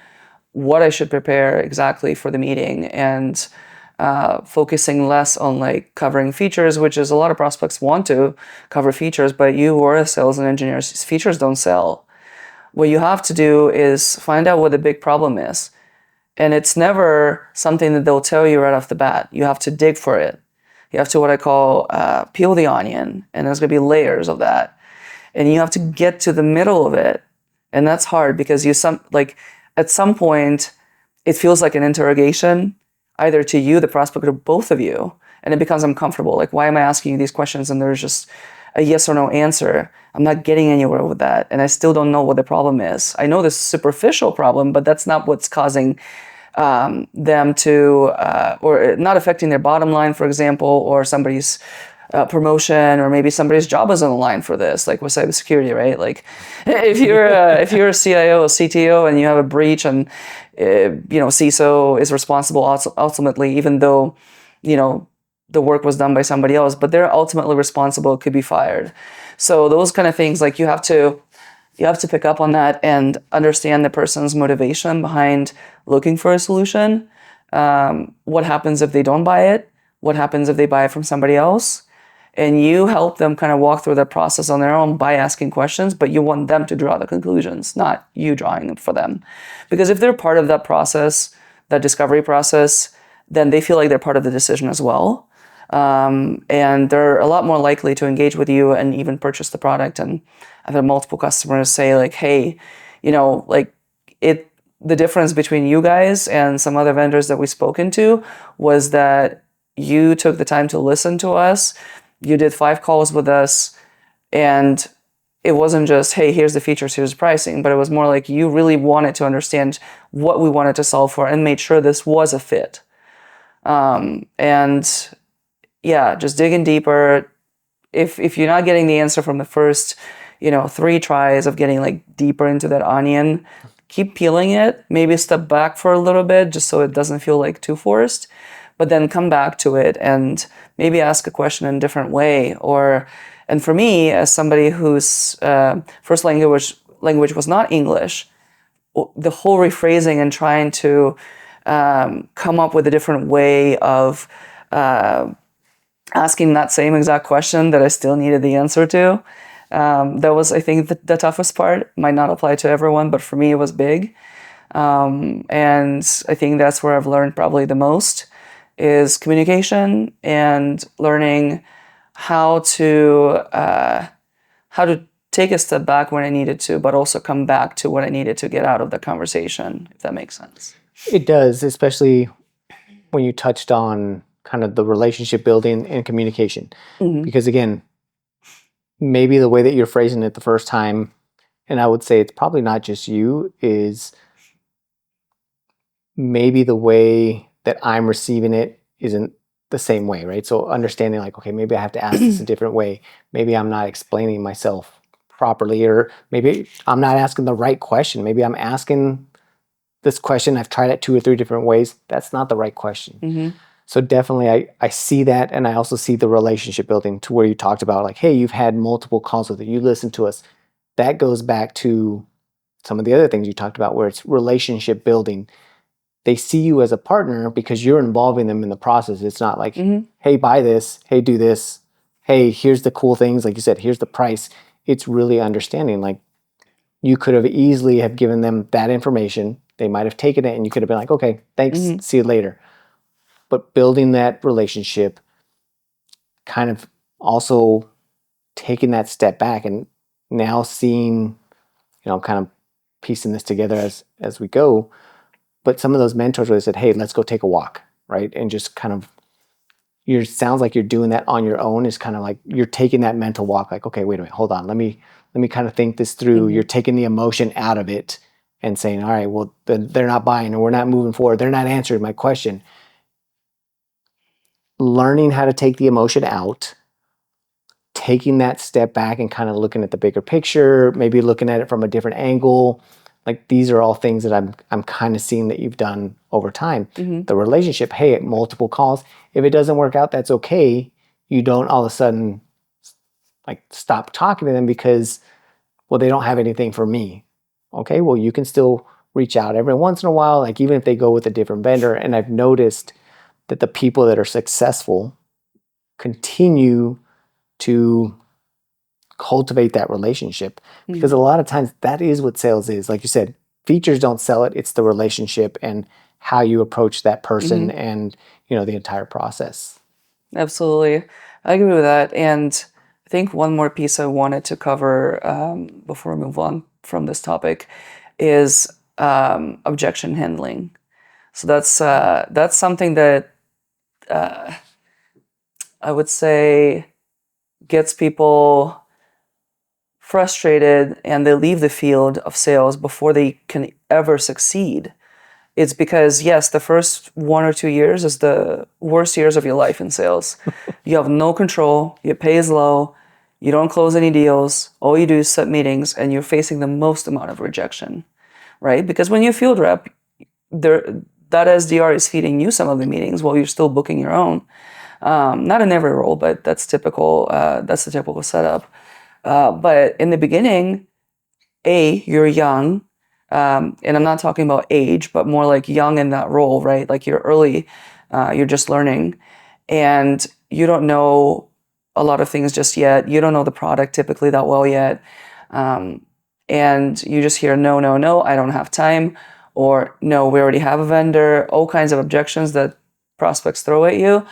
what I should prepare exactly for the meeting, and focusing less on like covering features, which is a lot of prospects want to cover features, but you or a sales and engineers, features don't sell. What you have to do is find out what the big problem is. And it's never something that they'll tell you right off the bat. You have to dig for it. You have to, what I call, peel the onion, and there's going to be layers of that. And you have to get to the middle of it. And that's hard because at some point, it feels like an interrogation, either to you, the prospect, or both of you. And it becomes uncomfortable. Like, why am I asking you these questions and there's just a yes or no answer? I'm not getting anywhere with that. And I still don't know what the problem is. I know this superficial problem, but that's not what's causing them to, or not affecting their bottom line, for example, or somebody's promotion, or maybe somebody's job is on the line for this, like with cybersecurity, right? Like if you're a CIO, a CTO, and you have a breach, and CISO is responsible ultimately, even though the work was done by somebody else, but they're ultimately responsible, could be fired. So those kind of things, like you have to pick up on that and understand the person's motivation behind looking for a solution. What happens if they don't buy it? What happens if they buy it from somebody else? And you help them kind of walk through that process on their own by asking questions, but you want them to draw the conclusions, not you drawing them for them. Because if they're part of that process, that discovery process, then they feel like they're part of the decision as well. And they're a lot more likely to engage with you and even purchase the product. And I've had multiple customers say like, hey, the difference between you guys and some other vendors that we've spoken to was that you took the time to listen to us. You did 5 calls with us, and it wasn't just, hey, here's the features, here's the pricing, but it was more like you really wanted to understand what we wanted to solve for and made sure this was a fit. And yeah, just digging deeper. If you're not getting the answer from the first, 3 tries of getting like deeper into that onion, keep peeling it, maybe step back for a little bit just so it doesn't feel like too forced, but then come back to it and maybe ask a question in a different way. And for me, as somebody whose first language was not English, the whole rephrasing and trying to come up with a different way of asking that same exact question that I still needed the answer to. That was, I think, the toughest part. Might not apply to everyone, but for me, it was big. And I think that's where I've learned probably the most is communication and learning how to take a step back when I needed to, but also come back to what I needed to get out of the conversation, if that makes sense. It does, especially when you touched on kind of the relationship building and communication. Mm-hmm. Because again, maybe the way that you're phrasing it the first time, and I would say it's probably not just you, is maybe the way that I'm receiving it isn't the same way, right? So understanding like, okay, maybe I have to ask this a different way. Maybe I'm not explaining myself properly, or maybe I'm not asking the right question. Maybe I'm asking this question, I've tried it 2 or 3 different ways. That's not the right question. Mm-hmm. So definitely I see that, and I also see the relationship building to where you talked about like, hey, you've had multiple calls with it. You listened to us. That goes back to some of the other things you talked about where it's relationship building. They see you as a partner because you're involving them in the process. It's not like, Mm-hmm. hey, buy this, hey, do this, hey, here's the cool things. Like you said, here's the price. It's really understanding. Like you could have easily have given them that information. They might have taken it and you could have been like, okay, thanks, Mm-hmm. see you later. But building that relationship, kind of also taking that step back and now seeing, kind of piecing this together as we go. But some of those mentors really said, hey, let's go take a walk, right? And just kind of, sounds like you're doing that on your own. Is kind of like you're taking that mental walk, like, okay, wait a minute, hold on, let me kind of think this through. Mm-hmm. You're taking the emotion out of it and saying, all right, well, they're not buying or we're not moving forward. They're not answering my question. Learning how to take the emotion out, taking that step back and kind of looking at the bigger picture, maybe looking at it from a different angle. Like these are all things that I'm kind of seeing that you've done over time. Mm-hmm. The relationship, hey, multiple calls. If it doesn't work out, that's okay. You don't all of a sudden like stop talking to them because, well, they don't have anything for me. Okay, well, you can still reach out every once in a while, like even if they go with a different vendor. And I've noticed that the people that are successful continue to cultivate that relationship, because a lot of times that is what sales is. Like you said, features don't sell it. It's the relationship and how you approach that person and, the entire process. Absolutely. I agree with that. And I think one more piece I wanted to cover before we move on from this topic is objection handling. So that's something that I would say gets people frustrated and they leave the field of sales before they can ever succeed. It's because, yes, the first 1 or 2 years is the worst years of your life in sales. You have no control, your pay is low, you don't close any deals, all you do is set meetings, and you're facing the most amount of rejection, right? Because when you're field rep, that SDR is feeding you some of the meetings while you're still booking your own. Not in every role, but that's typical. That's the typical setup. But in the beginning, you're young, and I'm not talking about age, but more like young in that role, right? Like you're early, you're just learning, and you don't know a lot of things just yet. You don't know the product typically that well yet, and you just hear no, no, no, I don't have time, or no, we already have a vendor. All kinds of objections that prospects throw at you.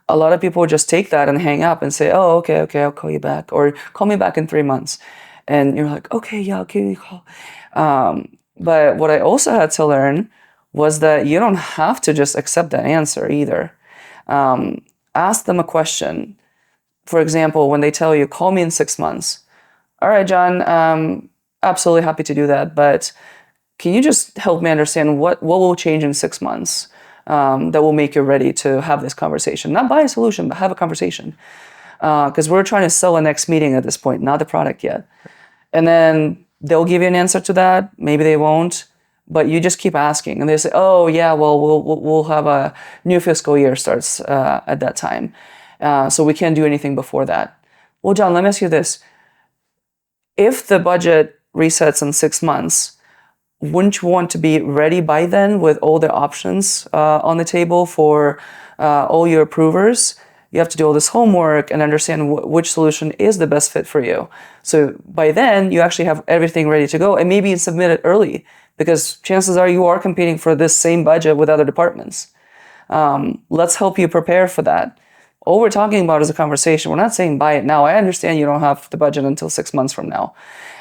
A lot of people just take that and hang up and say, oh, okay, I'll call you back, or call me back in 3 months. And you're like, okay, yeah, I'll give you a call. But what I also had to learn was that you don't have to just accept that answer either. Ask them a question. For example, when they tell you, call me in 6 months. All right, John, absolutely happy to do that. But can you just help me understand what will change in 6 months that will make you ready to have this conversation? Not buy a solution, but have a conversation. Because we're trying to sell a next meeting at this point, not the product yet. And then they'll give you an answer to that. Maybe they won't, but you just keep asking. And they say, oh, yeah, well, we'll have a new fiscal year starts at that time. So we can't do anything before that. Well, John, let me ask you this. If the budget resets in 6 months, wouldn't you want to be ready by then with all the options on the table for all your approvers? You have to do all this homework and understand which solution is the best fit for you. So by then, you actually have everything ready to go, and maybe submit it early, because chances are you are competing for this same budget with other departments. Let's help you prepare for that. All we're talking about is a conversation. We're not saying buy it now. I understand you don't have the budget until 6 months from now.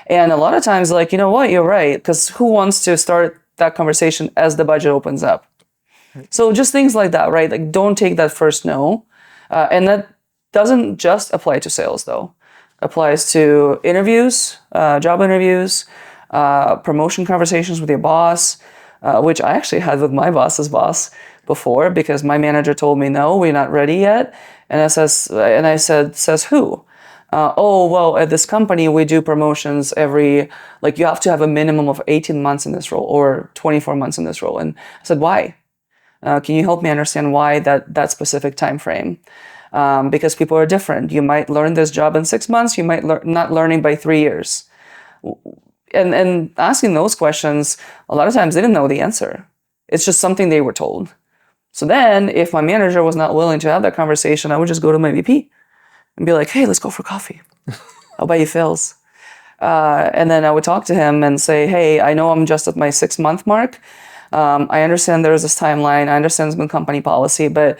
And a lot of times, like, you know what, you're right, because who wants to start that conversation as the budget opens up? So just things like that, right? Like, don't take that first no. And that doesn't just apply to sales, though. Applies to interviews, job interviews, promotion conversations with your boss, which I actually had with my boss's boss before, because my manager told me, no, we're not ready yet. And I said, says who? Oh, well, at this company, we do promotions like you have to have a minimum of 18 months in this role or 24 months in this role. And I said, why? Can you help me understand why that specific time frame? Because people are different. You might learn this job in 6 months. You might not learning by 3 years. And asking those questions, a lot of times they didn't know the answer. It's just something they were told. So then if my manager was not willing to have that conversation, I would just go to my VP and be like, hey, let's go for coffee. I'll buy you fills. And then I would talk to him and say, hey, I know I'm just at my 6-month mark. I understand there's this timeline. I understand it's been company policy, but,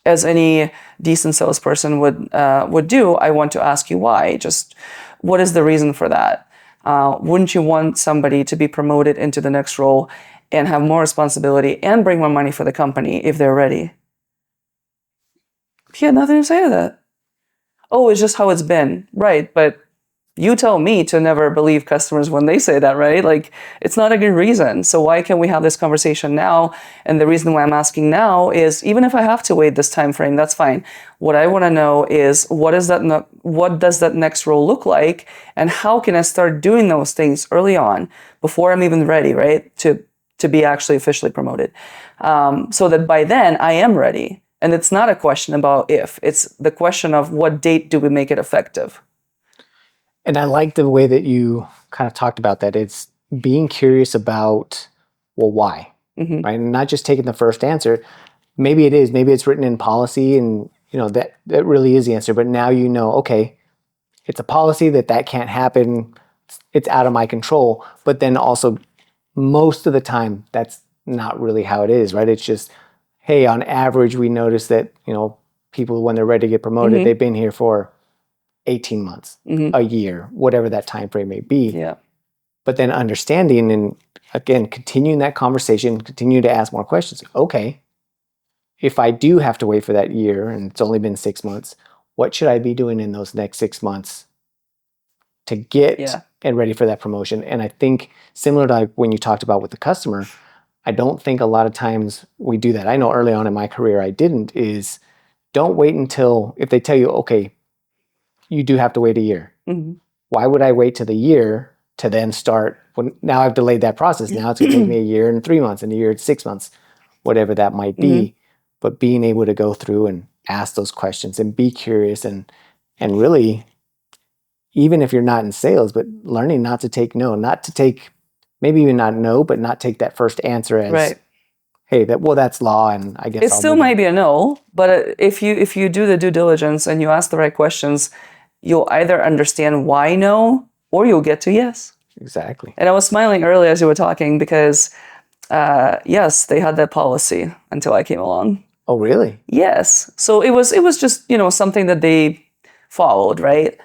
as any decent salesperson would do, I want to ask you why. Just what is the reason for that? Wouldn't you want somebody to be promoted into the next role and have more responsibility and bring more money for the company if they're ready? He had nothing to say to that. Oh, it's just how it's been. Right, but you tell me to never believe customers when they say that, right? Like, it's not a good reason. So why can't we have this conversation now? And the reason why I'm asking now is, even if I have to wait this time frame, that's fine. What I want to know is, what does that next role look like? And how can I start doing those things early on before I'm even ready, right? To be actually officially promoted. So that by then I am ready. And it's not a question about if, it's the question of what date do we make it effective? And I like the way that you kind of talked about that. It's being curious about, well, why, right? And not just taking the first answer. Maybe it's written in policy, and that really is the answer. But now okay, it's a policy that can't happen. It's out of my control. But then also, most of the time, that's not really how it is, right? It's just, hey, on average, we notice that people, when they're ready to get promoted, they've been here for 18 months, a year, whatever that time frame may be. Yeah. But then understanding, and again, continuing that conversation, continue to ask more questions. Okay, if I do have to wait for that year and it's only been 6 months, what should I be doing in those next 6 months to get and ready for that promotion? And I think similar to like when you talked about with the customer, I don't think a lot of times we do that. I know early on in my career I didn't, is don't wait until, if they tell you, okay, you do have to wait a year. Why would I wait to the year to then start? Now I've delayed that process. Now it's going to take me a year and 3 months, and a year and 6 months, whatever that might be. But being able to go through and ask those questions and be curious, and really, even if you're not in sales, but learning not to take no, not to take, maybe even not no, but not take that first answer as, hey, that's law, and I guess it still might be a no. But if you do the due diligence and you ask the right questions, you'll either understand why no, or you'll get to yes. Exactly. And I was smiling earlier as you were talking, because yes, they had that policy until I came along. Oh, really? Yes. So it was just something that they followed, right?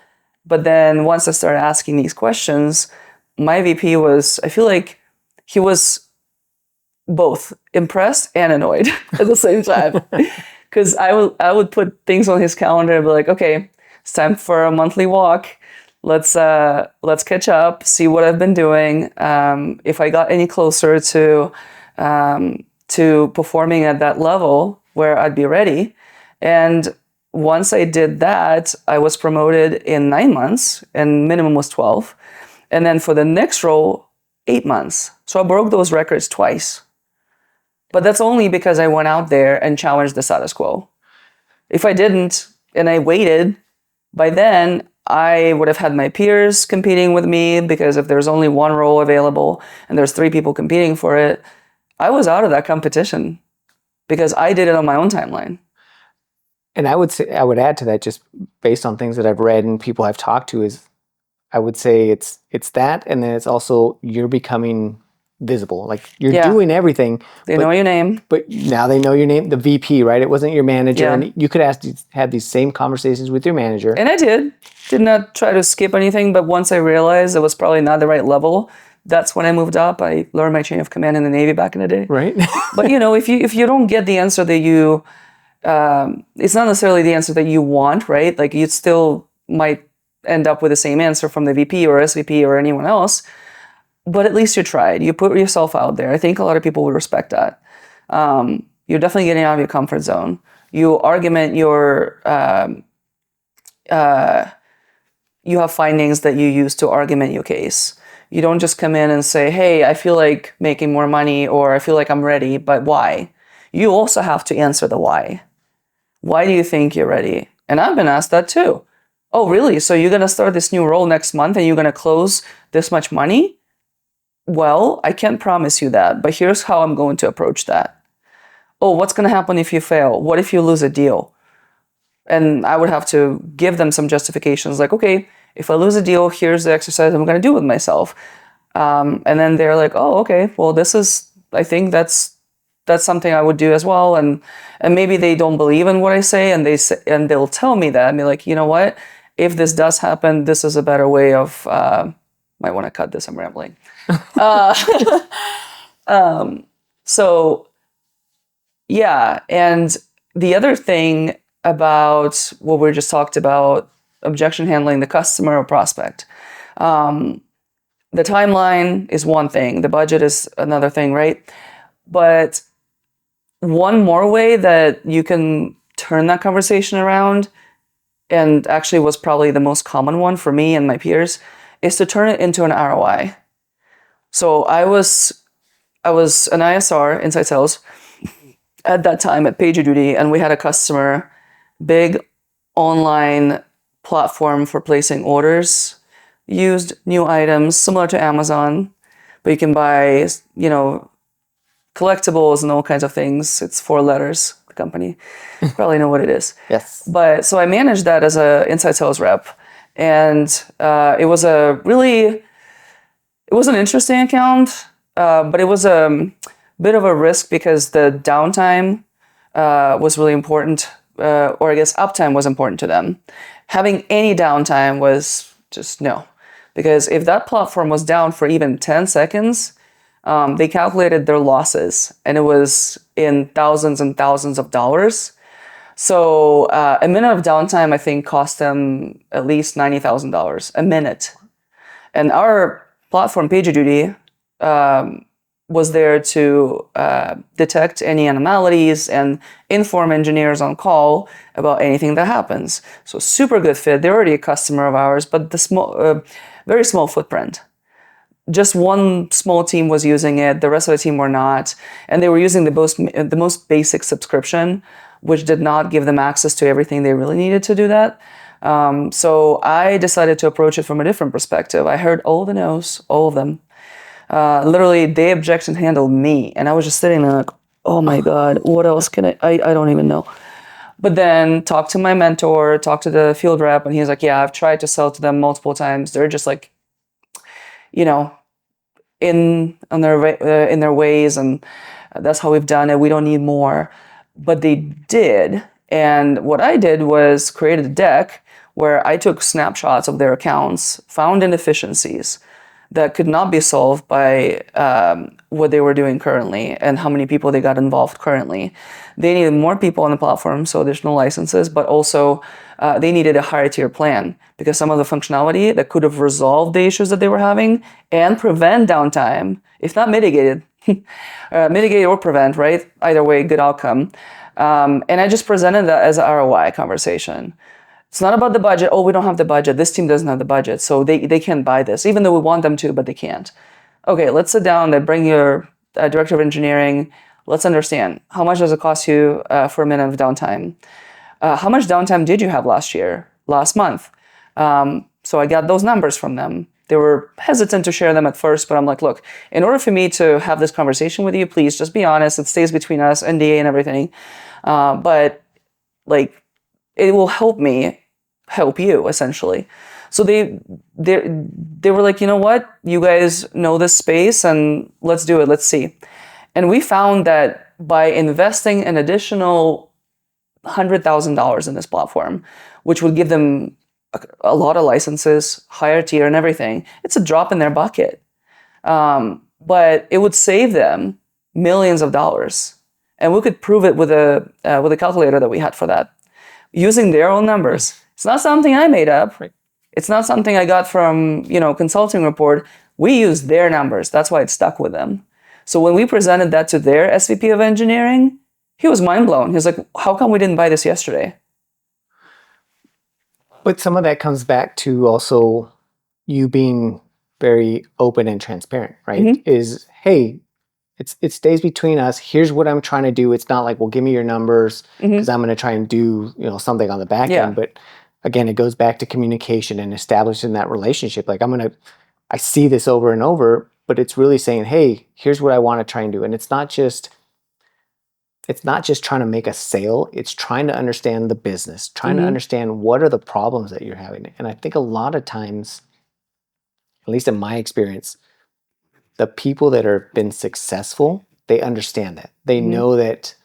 But then once I started asking these questions, my VP I feel like he was both impressed and annoyed at the same time. Because I would put things on his calendar and be like, okay, it's time for a monthly walk. Let's catch up, see what I've been doing. If I got any closer to performing at that level where I'd be ready. And once I did that, I was promoted in 9 months, and minimum was 12. And then for the next role, 8 months. So I broke those records twice. But that's only because I went out there and challenged the status quo. If I didn't, and I waited, by then I would have had my peers competing with me, because if there's only one role available and there's 3 people competing for it, I was out of that competition because I did it on my own timeline. And I would add to that, just based on things that I've read and people I've talked to, is I would say it's that, and then it's also you're becoming visible. Like you're doing everything. They know your name. But now they know your name, the VP, right? It wasn't your manager. Yeah. And you could have these same conversations with your manager. And I did not try to skip anything, but once I realized it was probably not the right level, that's when I moved up. I learned my chain of command in the Navy back in the day. Right. But if you don't get the answer that you, it's not necessarily the answer that you want, right? Like you still might end up with the same answer from the VP or SVP or anyone else, but at least you tried. You put yourself out there. I think a lot of people would respect that. You're definitely getting out of your comfort zone. You argument your, you have findings that you use to argument your case. You don't just come in and say, hey, I feel like making more money, or I feel like I'm ready, but why? You also have to answer the why. Why do you think you're ready? And I've been asked that too. Oh, really? So you're going to start this new role next month and you're going to close this much money? Well, I can't promise you that, but here's how I'm going to approach that. Oh, what's going to happen if you fail? What if you lose a deal? And I would have to give them some justifications like, okay, if I lose a deal, here's the exercise I'm going to do with myself. And then they're like, oh, okay, well, I think that's something I would do as well. And maybe they don't believe in what I say, and they'll tell me that. And be like, you know what? If this does happen, this is a better way of, might want to cut this, I'm rambling. So yeah. And the other thing about what we just talked about, objection handling the customer or prospect. The timeline is one thing. The budget is another thing, right? But one more way that you can turn that conversation around, and actually was probably the most common one for me and my peers, is to turn it into an ROI. So I was an ISR, inside sales, at that time at PagerDuty, and we had a customer, big online platform for placing orders, used new items similar to Amazon, but you can buy, collectibles and all kinds of things. It's 4 letters, the company. You probably know what it is. Yes. But so I managed that as an inside sales rep. And it was an interesting account, but it was a bit of a risk because the downtime was really important, or I guess uptime was important to them. Having any downtime was just no. Because if that platform was down for even 10 seconds, they calculated their losses, and it was in thousands and thousands of dollars. So a minute of downtime, I think, cost them at least $90,000 a minute. And our platform, PagerDuty, was there to detect any anomalies and inform engineers on call about anything that happens. So super good fit. They're already a customer of ours, but the very small footprint. Just one small team was using it. The rest of the team were not. And they were using the most basic subscription, which did not give them access to everything they really needed to do that. So I decided to approach it from a different perspective. I heard all the no's, all of them. Literally, they objection handled me. And I was just sitting there like, oh my God, what else can I don't even know. But then talked to my mentor, talked to the field rep, and he's like, yeah, I've tried to sell to them multiple times. They're just like, in their ways, and that's how we've done it. We don't need more. But they did. And what I did was created a deck where I took snapshots of their accounts, found inefficiencies that could not be solved by what they were doing currently and how many people they got involved currently. They needed more people on the platform, so additional licenses, but also they needed a higher tier plan because some of the functionality that could have resolved the issues that they were having and prevent downtime, if not mitigated, mitigate or prevent, right? Either way, good outcome. And I just presented that as an ROI conversation. It's not about the budget. Oh, we don't have the budget. This team doesn't have the budget, so they can't buy this, even though we want them to, but they can't. Okay, let's sit down. They bring your director of engineering. Let's understand, how much does it cost you for a minute of downtime? How much downtime did you have last month? So I got those numbers from them. They were hesitant to share them at first, but I'm like, look, in order for me to have this conversation with you, please just be honest. It stays between us, NDA and everything. But like, it will help me help you, essentially. So they were like, you know what? You guys know this space and let's do it. Let's see. And we found that by investing an additional $100,000 in this platform, which would give them a lot of licenses, higher tier and everything, it's a drop in their bucket. But it would save them millions of dollars. And we could prove it with a calculator that we had for that, using their own numbers. It's not something I made up. Right. It's not something I got from, consulting report. We used their numbers. That's why it stuck with them. So when we presented that to their SVP of engineering, he was mind blown. He was like, how come we didn't buy this yesterday? But some of that comes back to also you being very open and transparent, right? Mm-hmm. Is, hey, it stays between us. Here's what I'm trying to do. It's not like, well, give me your numbers because I'm going to try and do, something on the back end. But again, it goes back to communication and establishing that relationship. Like I see this over and over, but it's really saying, hey, here's what I want to try and do. And it's not just trying to make a sale. It's trying to understand the business, trying to understand what are the problems that you're having. And I think a lot of times, at least in my experience, the people that have been successful, they understand that. They know that,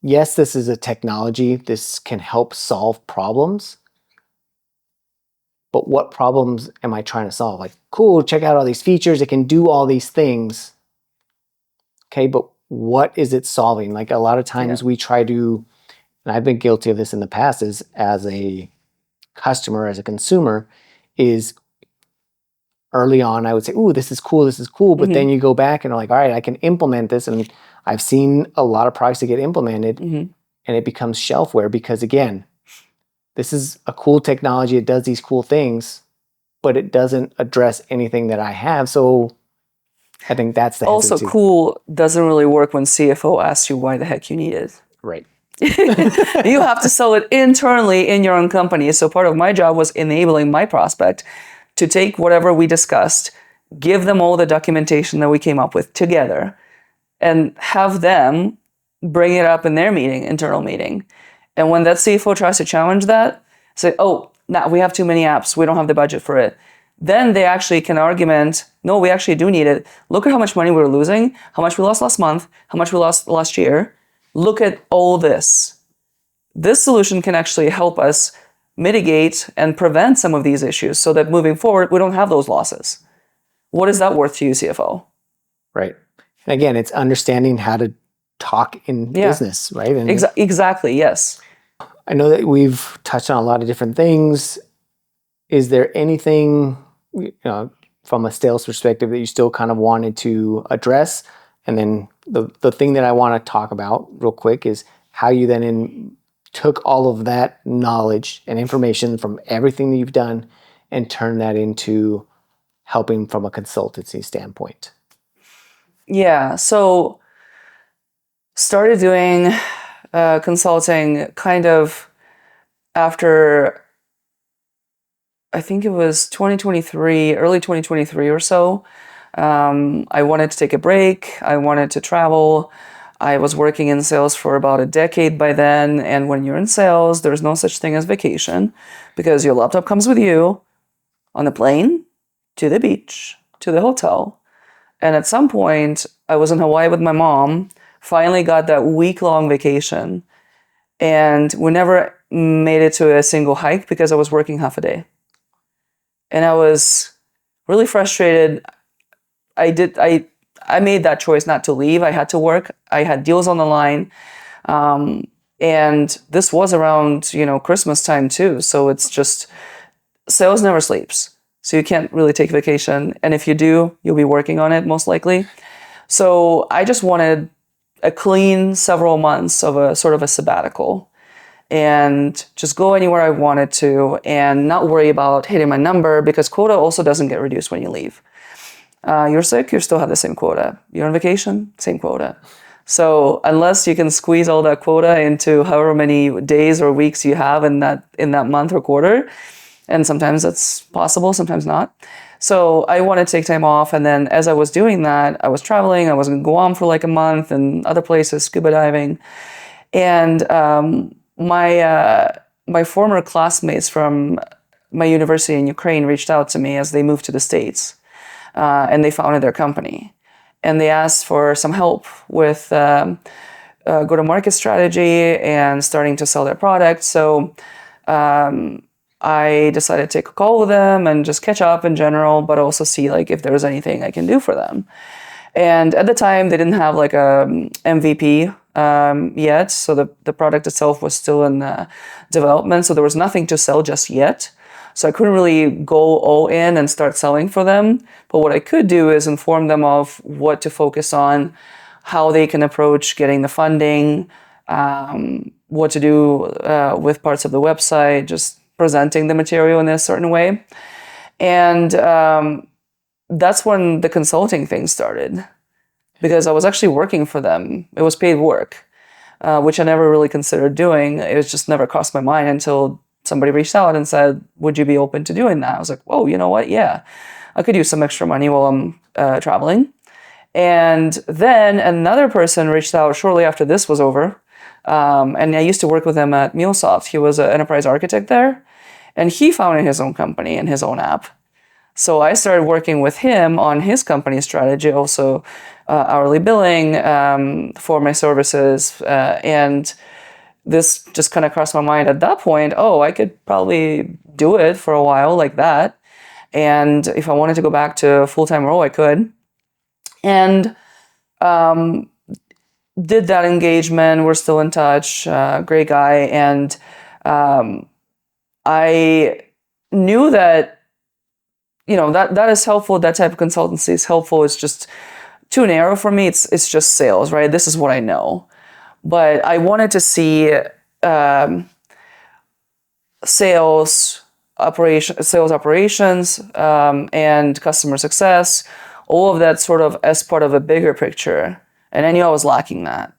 yes, this is a technology. This can help solve problems. But what problems am I trying to solve? Like, cool, check out all these features. It can do all these things. Okay, but what is it solving? Like a lot of times we try to, and I've been guilty of this in the past, is as a customer, as a consumer, is early on I would say, ooh, this is cool. But then you go back and are like, all right, I can implement this. And I've seen a lot of products that get implemented and it becomes shelfware because, again, this is a cool technology. It does these cool things, but it doesn't address anything that I have. So I think that's the also hesitancy. Cool doesn't really work when CFO asks you why the heck you need it. Right. You have to sell it internally in your own company. So part of my job was enabling my prospect to take whatever we discussed, give them all the documentation that we came up with together, and have them bring it up in their internal meeting. And when that CFO tries to challenge that, say, oh, no, we have too many apps. We don't have the budget for it. Then they actually can argument, no, we actually do need it. Look at how much money we're losing, how much we lost last month, how much we lost last year. Look at all this. This solution can actually help us mitigate and prevent some of these issues so that moving forward, we don't have those losses. What is that worth to you, CFO? Right. And again, it's understanding how to talk in business, right? And exactly, yes. I know that we've touched on a lot of different things. Is there anything, from a sales perspective that you still kind of wanted to address? And then the thing that I want to talk about real quick is how you then took all of that knowledge and information from everything that you've done and turned that into helping from a consultancy standpoint. Yeah, so started doing consulting kind of after, I think it was 2023, early 2023 or so. I wanted to take a break. I wanted to travel. I was working in sales for about a decade by then. And when you're in sales, there's no such thing as vacation because your laptop comes with you on the plane, to the beach, to the hotel. And at some point, I was in Hawaii with my mom, finally got that week-long vacation. And we never made it to a single hike because I was working half a day. And I was really frustrated. I made that choice not to leave. I had to work. I had deals on the line. And this was around, Christmas time too. So it's just, sales never sleeps. So you can't really take vacation. And if you do, you'll be working on it most likely. So I just wanted a clean several months of a sort of a sabbatical and just go anywhere I wanted to and not worry about hitting my number because quota also doesn't get reduced when you leave. You're sick, you still have the same quota. You're on vacation, same quota. So unless you can squeeze all that quota into however many days or weeks you have in that month or quarter, And sometimes that's possible, sometimes not. So I wanted to take time off. And then as I was doing that, I was traveling. I was in Guam for like a month and other places, scuba diving. And my former classmates from my university in Ukraine reached out to me as they moved to the States, and they founded their company. And they asked for some help with go-to-market strategy and starting to sell their product. So I decided to take a call with them and just catch up in general, but also see like if there was anything I can do for them. And at the time, they didn't have like a MVP yet, so the product itself was still in development. So there was nothing to sell just yet. So I couldn't really go all in and start selling for them. But what I could do is inform them of what to focus on, how they can approach getting the funding, what to do with parts of the website, just presenting the material in a certain way. And that's when the consulting thing started, because I was actually working for them. It was paid work, which I never really considered doing. It was just never crossed my mind until somebody reached out and said, would you be open to doing that? I was like, whoa, you know what? Yeah, I could use some extra money while I'm traveling. And then another person reached out shortly after this was over. And I used to work with him at MuleSoft. He was an enterprise architect there. And he founded his own company and his own app. So I started working with him on his company strategy, also hourly billing for my services. And this just kind of crossed my mind at that point. Oh, I could probably do it for a while like that. And if I wanted to go back to a full-time role, I could. And did that engagement. We're still in touch. Great guy. And I knew that, that is helpful. That type of consultancy is helpful. It's just too narrow for me. It's just sales, right? This is what I know. But I wanted to see sales operations, and customer success, all of that sort of as part of a bigger picture. And I knew I was lacking that.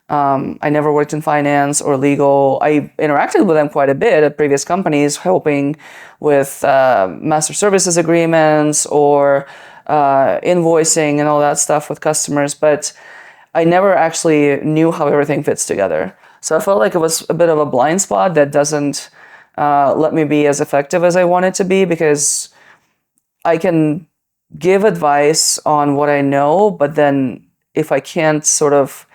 I never worked in finance or legal. I interacted with them quite a bit at previous companies, helping with master services agreements or invoicing and all that stuff with customers. But I never actually knew how everything fits together. So I felt like it was a bit of a blind spot that doesn't let me be as effective as I wanted to be, because I can give advice on what I know, but then if I can't sort of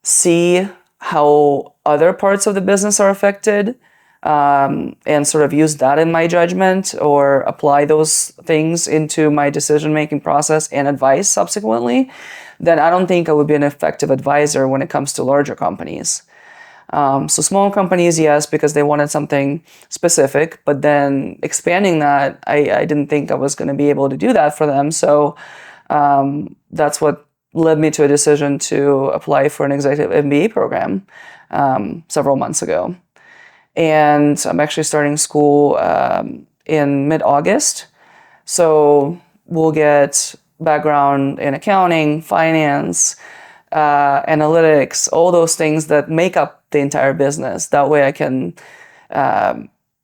see how other parts of the business are affected, and sort of use that in my judgment or apply those things into my decision-making process and advice subsequently, then I don't think I would be an effective advisor when it comes to larger companies. So small companies, yes, because they wanted something specific, but then expanding that, I didn't think I was going to be able to do that for them. So that's what led me to a decision to apply for an executive MBA program several months ago. And I'm actually starting school in mid-August. So we'll get background in accounting, finance, analytics, all those things that make up the entire business. That way I can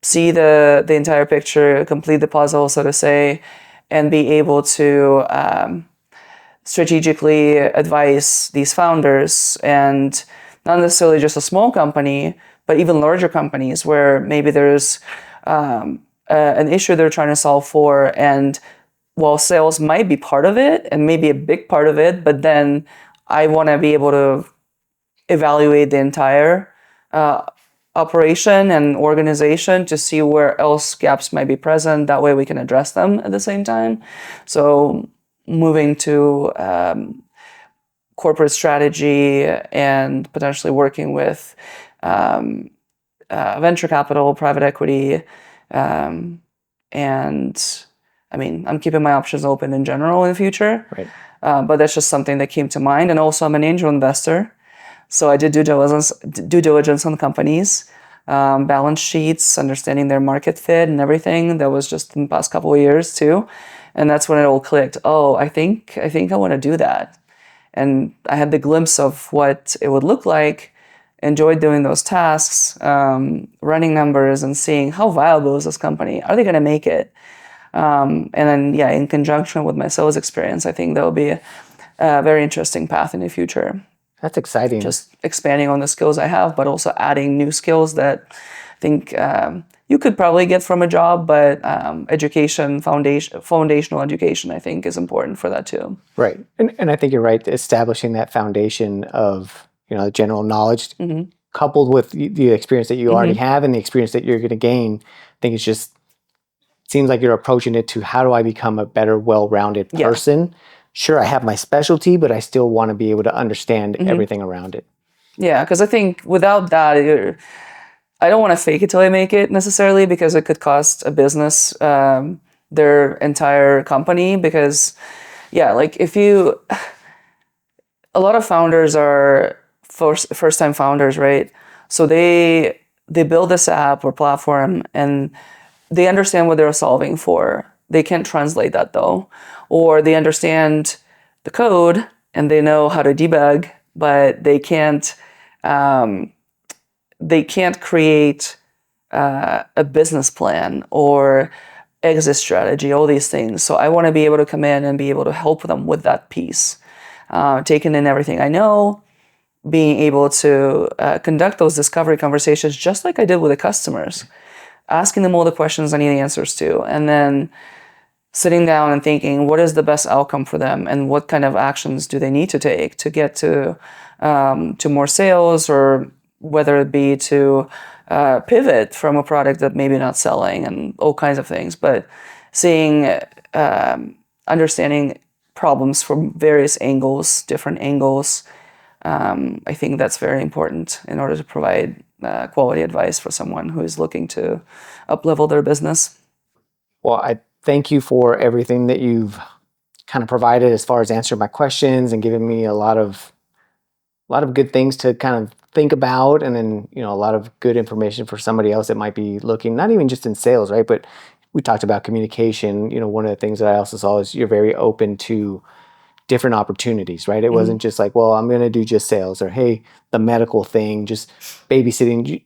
see the entire picture, complete the puzzle, so to say, and be able to strategically advise these founders, and not necessarily just a small company, but even larger companies where maybe there's an issue they're trying to solve for, and while sales might be part of it and maybe a big part of it, but then I want to be able to evaluate the entire operation and organization to see where else gaps might be present. That way we can address them at the same time. So moving to corporate strategy and potentially working with venture capital, private equity, and I mean, I'm keeping my options open in general in the future. Right. But that's just something that came to mind. And also I'm an angel investor. So I did due diligence on companies, balance sheets, understanding their market fit and everything. That was just in the past couple of years too. And that's when it all clicked. Oh, I think I want to do that. And I had the glimpse of what it would look like. enjoyed doing those tasks, running numbers and seeing how viable is this company? Are they going to make it? And then, in conjunction with my sales experience, I think that will be a very interesting path in the future. That's exciting. Just expanding on the skills I have, but also adding new skills that I think you could probably get from a job, but foundational education, I think, is important for that too. Right. And I think you're right. Establishing that foundation of, general knowledge coupled with the experience that you already have and the experience that you're going to gain. I think seems like you're approaching it to how do I become a better, well-rounded person? Sure, I have my specialty, but I still want to be able to understand everything around it. Yeah, because I think without that, I don't want to fake it till I make it necessarily, because it could cost a business their entire company. Because, a lot of founders are first-time founders, right? So they build this app or platform and they understand what they're solving for. They can't translate that though. Or they understand the code and they know how to debug, but they can't create a business plan or exit strategy, all these things. So I want to be able to come in and be able to help them with that piece, taking in everything I know, being able to conduct those discovery conversations just like I did with the customers, asking them all the questions I need answers to, and then sitting down and thinking, what is the best outcome for them and what kind of actions do they need to take to get to more sales, or whether it be to pivot from a product that maybe not selling, and all kinds of things. But understanding problems from various angles, different angles, I think that's very important in order to provide quality advice for someone who is looking to up-level their business. Well, I thank you for everything that you've kind of provided as far as answering my questions and giving me a lot of good things to kind of think about, and then a lot of good information for somebody else that might be looking, not even just in sales, right? But we talked about communication. One of the things that I also saw is you're very open to different opportunities, right? It wasn't just like, well, I'm going to do just sales, or hey, the medical thing, just babysitting.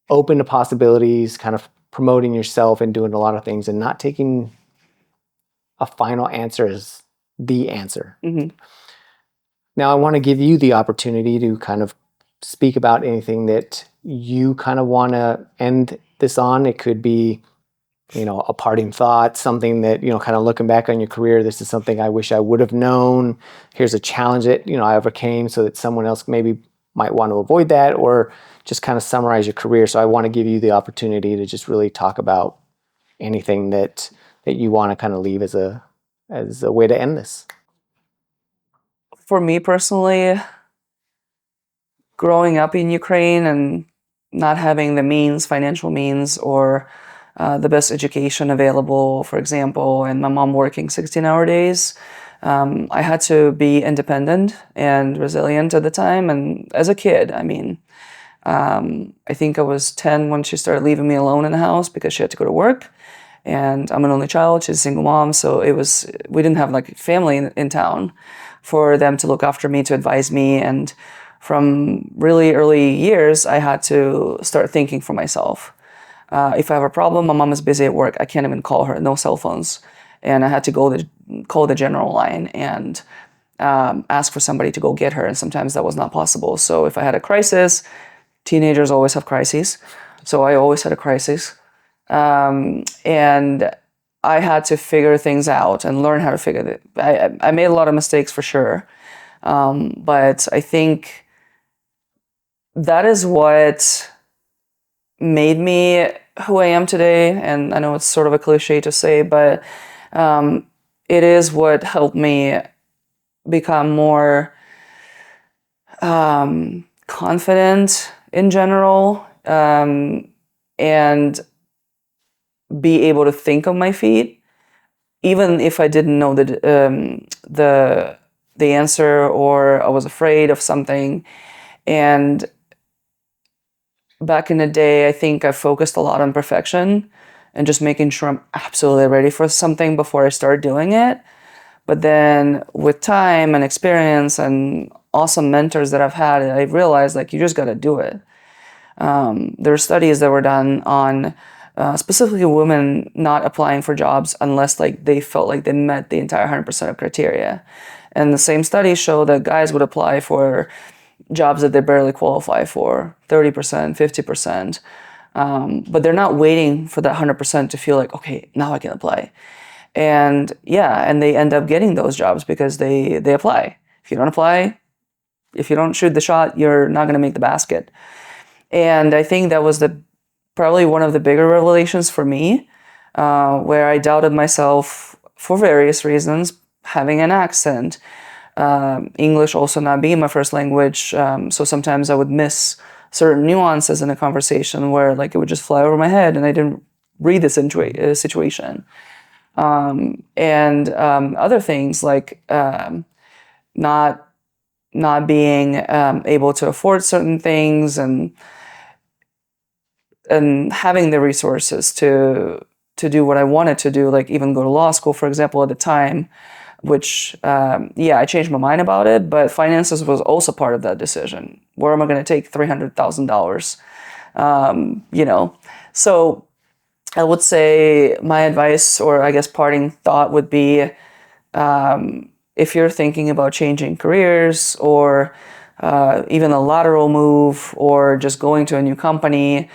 Open to possibilities, kind of promoting yourself and doing a lot of things, and not taking a final answer as the answer. Now, I want to give you the opportunity to kind of speak about anything that you kind of want to end this on. It could be, a parting thought, something that, kind of looking back on your career, this is something I wish I would have known. Here's a challenge that, I overcame so that someone else maybe might want to avoid that, or just kind of summarize your career. So I want to give you the opportunity to just really talk about anything that you want to kind of leave as a way to end this. For me personally, growing up in Ukraine and not having the financial means, or the best education available, for example, and my mom working 16-hour days, I had to be independent and resilient at the time. And as a kid, I think I was 10 when she started leaving me alone in the house because she had to go to work. And I'm an only child, she's a single mom, so we didn't have like family in town for them to look after me, to advise me. And from really early years, I had to start thinking for myself. If I have a problem, my mom is busy at work, I can't even call her, no cell phones. And I had to call the general line and ask for somebody to go get her. And sometimes that was not possible. So if I had a crisis, teenagers always have crises. So I always had a crisis. And I had to figure things out and learn how to figure it. I made a lot of mistakes for sure. But I think that is what made me who I am today. And I know it's sort of a cliche to say, but it is what helped me become more confident in general, and be able to think on my feet, even if I didn't know the answer, or I was afraid of something. And back in the day, I think I focused a lot on perfection and just making sure I'm absolutely ready for something before I start doing it. But then with time and experience and awesome mentors that I've had, I realized like you just got to do it. There are studies that were done on specifically women not applying for jobs unless like they felt like they met the entire 100% of criteria. And the same studies show that guys would apply for jobs that they barely qualify for, 30%, 50%. But they're not waiting for that 100% to feel like, okay, now I can apply. And yeah, and they end up getting those jobs because they apply. If you don't apply, if you don't shoot the shot, you're not going to make the basket. And I think that was probably one of the bigger revelations for me, where I doubted myself for various reasons, having an accent, English also not being my first language. So sometimes I would miss certain nuances in a conversation where like it would just fly over my head and I didn't read the situation. And other things like not being able to afford certain things and having the resources to do what I wanted to do, like even go to law school, for example, at the time, which, I changed my mind about it, but finances was also part of that decision. Where am I going to take $300,000? So I would say my advice, or I guess parting thought would be, if you're thinking about changing careers or even a lateral move or just going to a new company,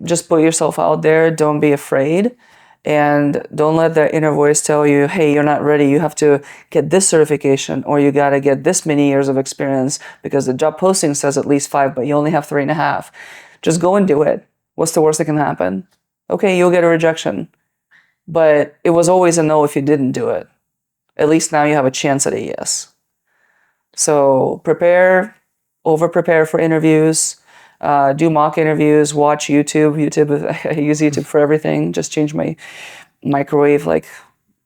just put yourself out there. Don't be afraid. And don't let that inner voice tell you, hey, you're not ready. You have to get this certification or you got to get this many years of experience because the job posting says at least 5, but you only have 3.5. Just go and do it. What's the worst that can happen? Okay, you'll get a rejection. But it was always a no if you didn't do it. At least now you have a chance at a yes. So over-prepare for interviews. Do mock interviews, watch YouTube. I use YouTube for everything. Just change my microwave like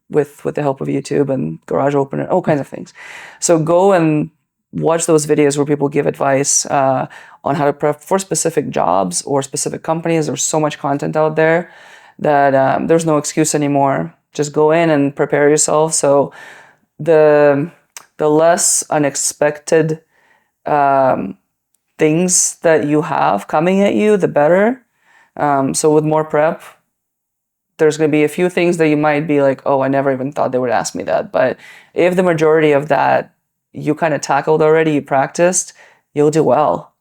with the help of YouTube and garage opener, all kinds of things. So go and watch those videos where people give advice on how to prep for specific jobs or specific companies. There's so much content out there that there's no excuse anymore. Just go in and prepare yourself. So the less unexpected things that you have coming at you, the better. So with more prep, there's going to be a few things that you might be like, oh, I never even thought they would ask me that. But if the majority of that you kind of tackled already, you practiced, you'll do well.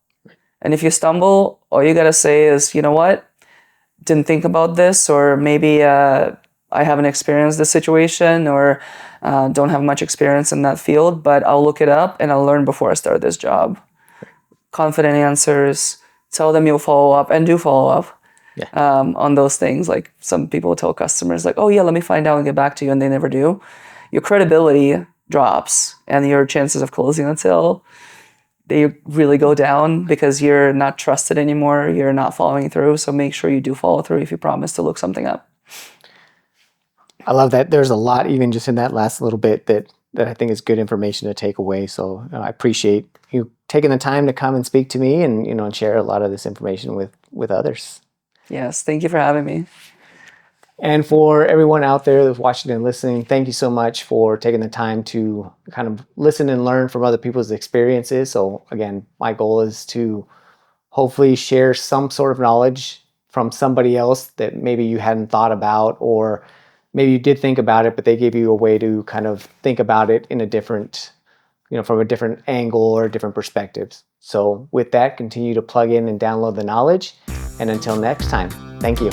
And if you stumble, all you got to say is, you know what? Didn't think about this, or maybe I haven't experienced this situation, or don't have much experience in that field, but I'll look it up and I'll learn before I start this job. Confident answers, tell them you'll follow up, and do follow up on those things. Like some people tell customers like, oh yeah, let me find out and get back to you, and they never do. Your credibility drops and your chances of closing the sale, they really go down because you're not trusted anymore. You're not following through. So make sure you do follow through if you promise to look something up. I love that. There's a lot even just in that last little bit that I think is good information to take away. So I appreciate you taking the time to come and speak to me and, and share a lot of this information with others. Yes. Thank you for having me. And for everyone out there that's watching and listening, thank you so much for taking the time to kind of listen and learn from other people's experiences. So again, my goal is to hopefully share some sort of knowledge from somebody else that maybe you hadn't thought about, or maybe you did think about it, but they gave you a way to kind of think about it in a different, from a different angle or different perspectives. So with that, continue to plug in and download the knowledge. And until next time, thank you.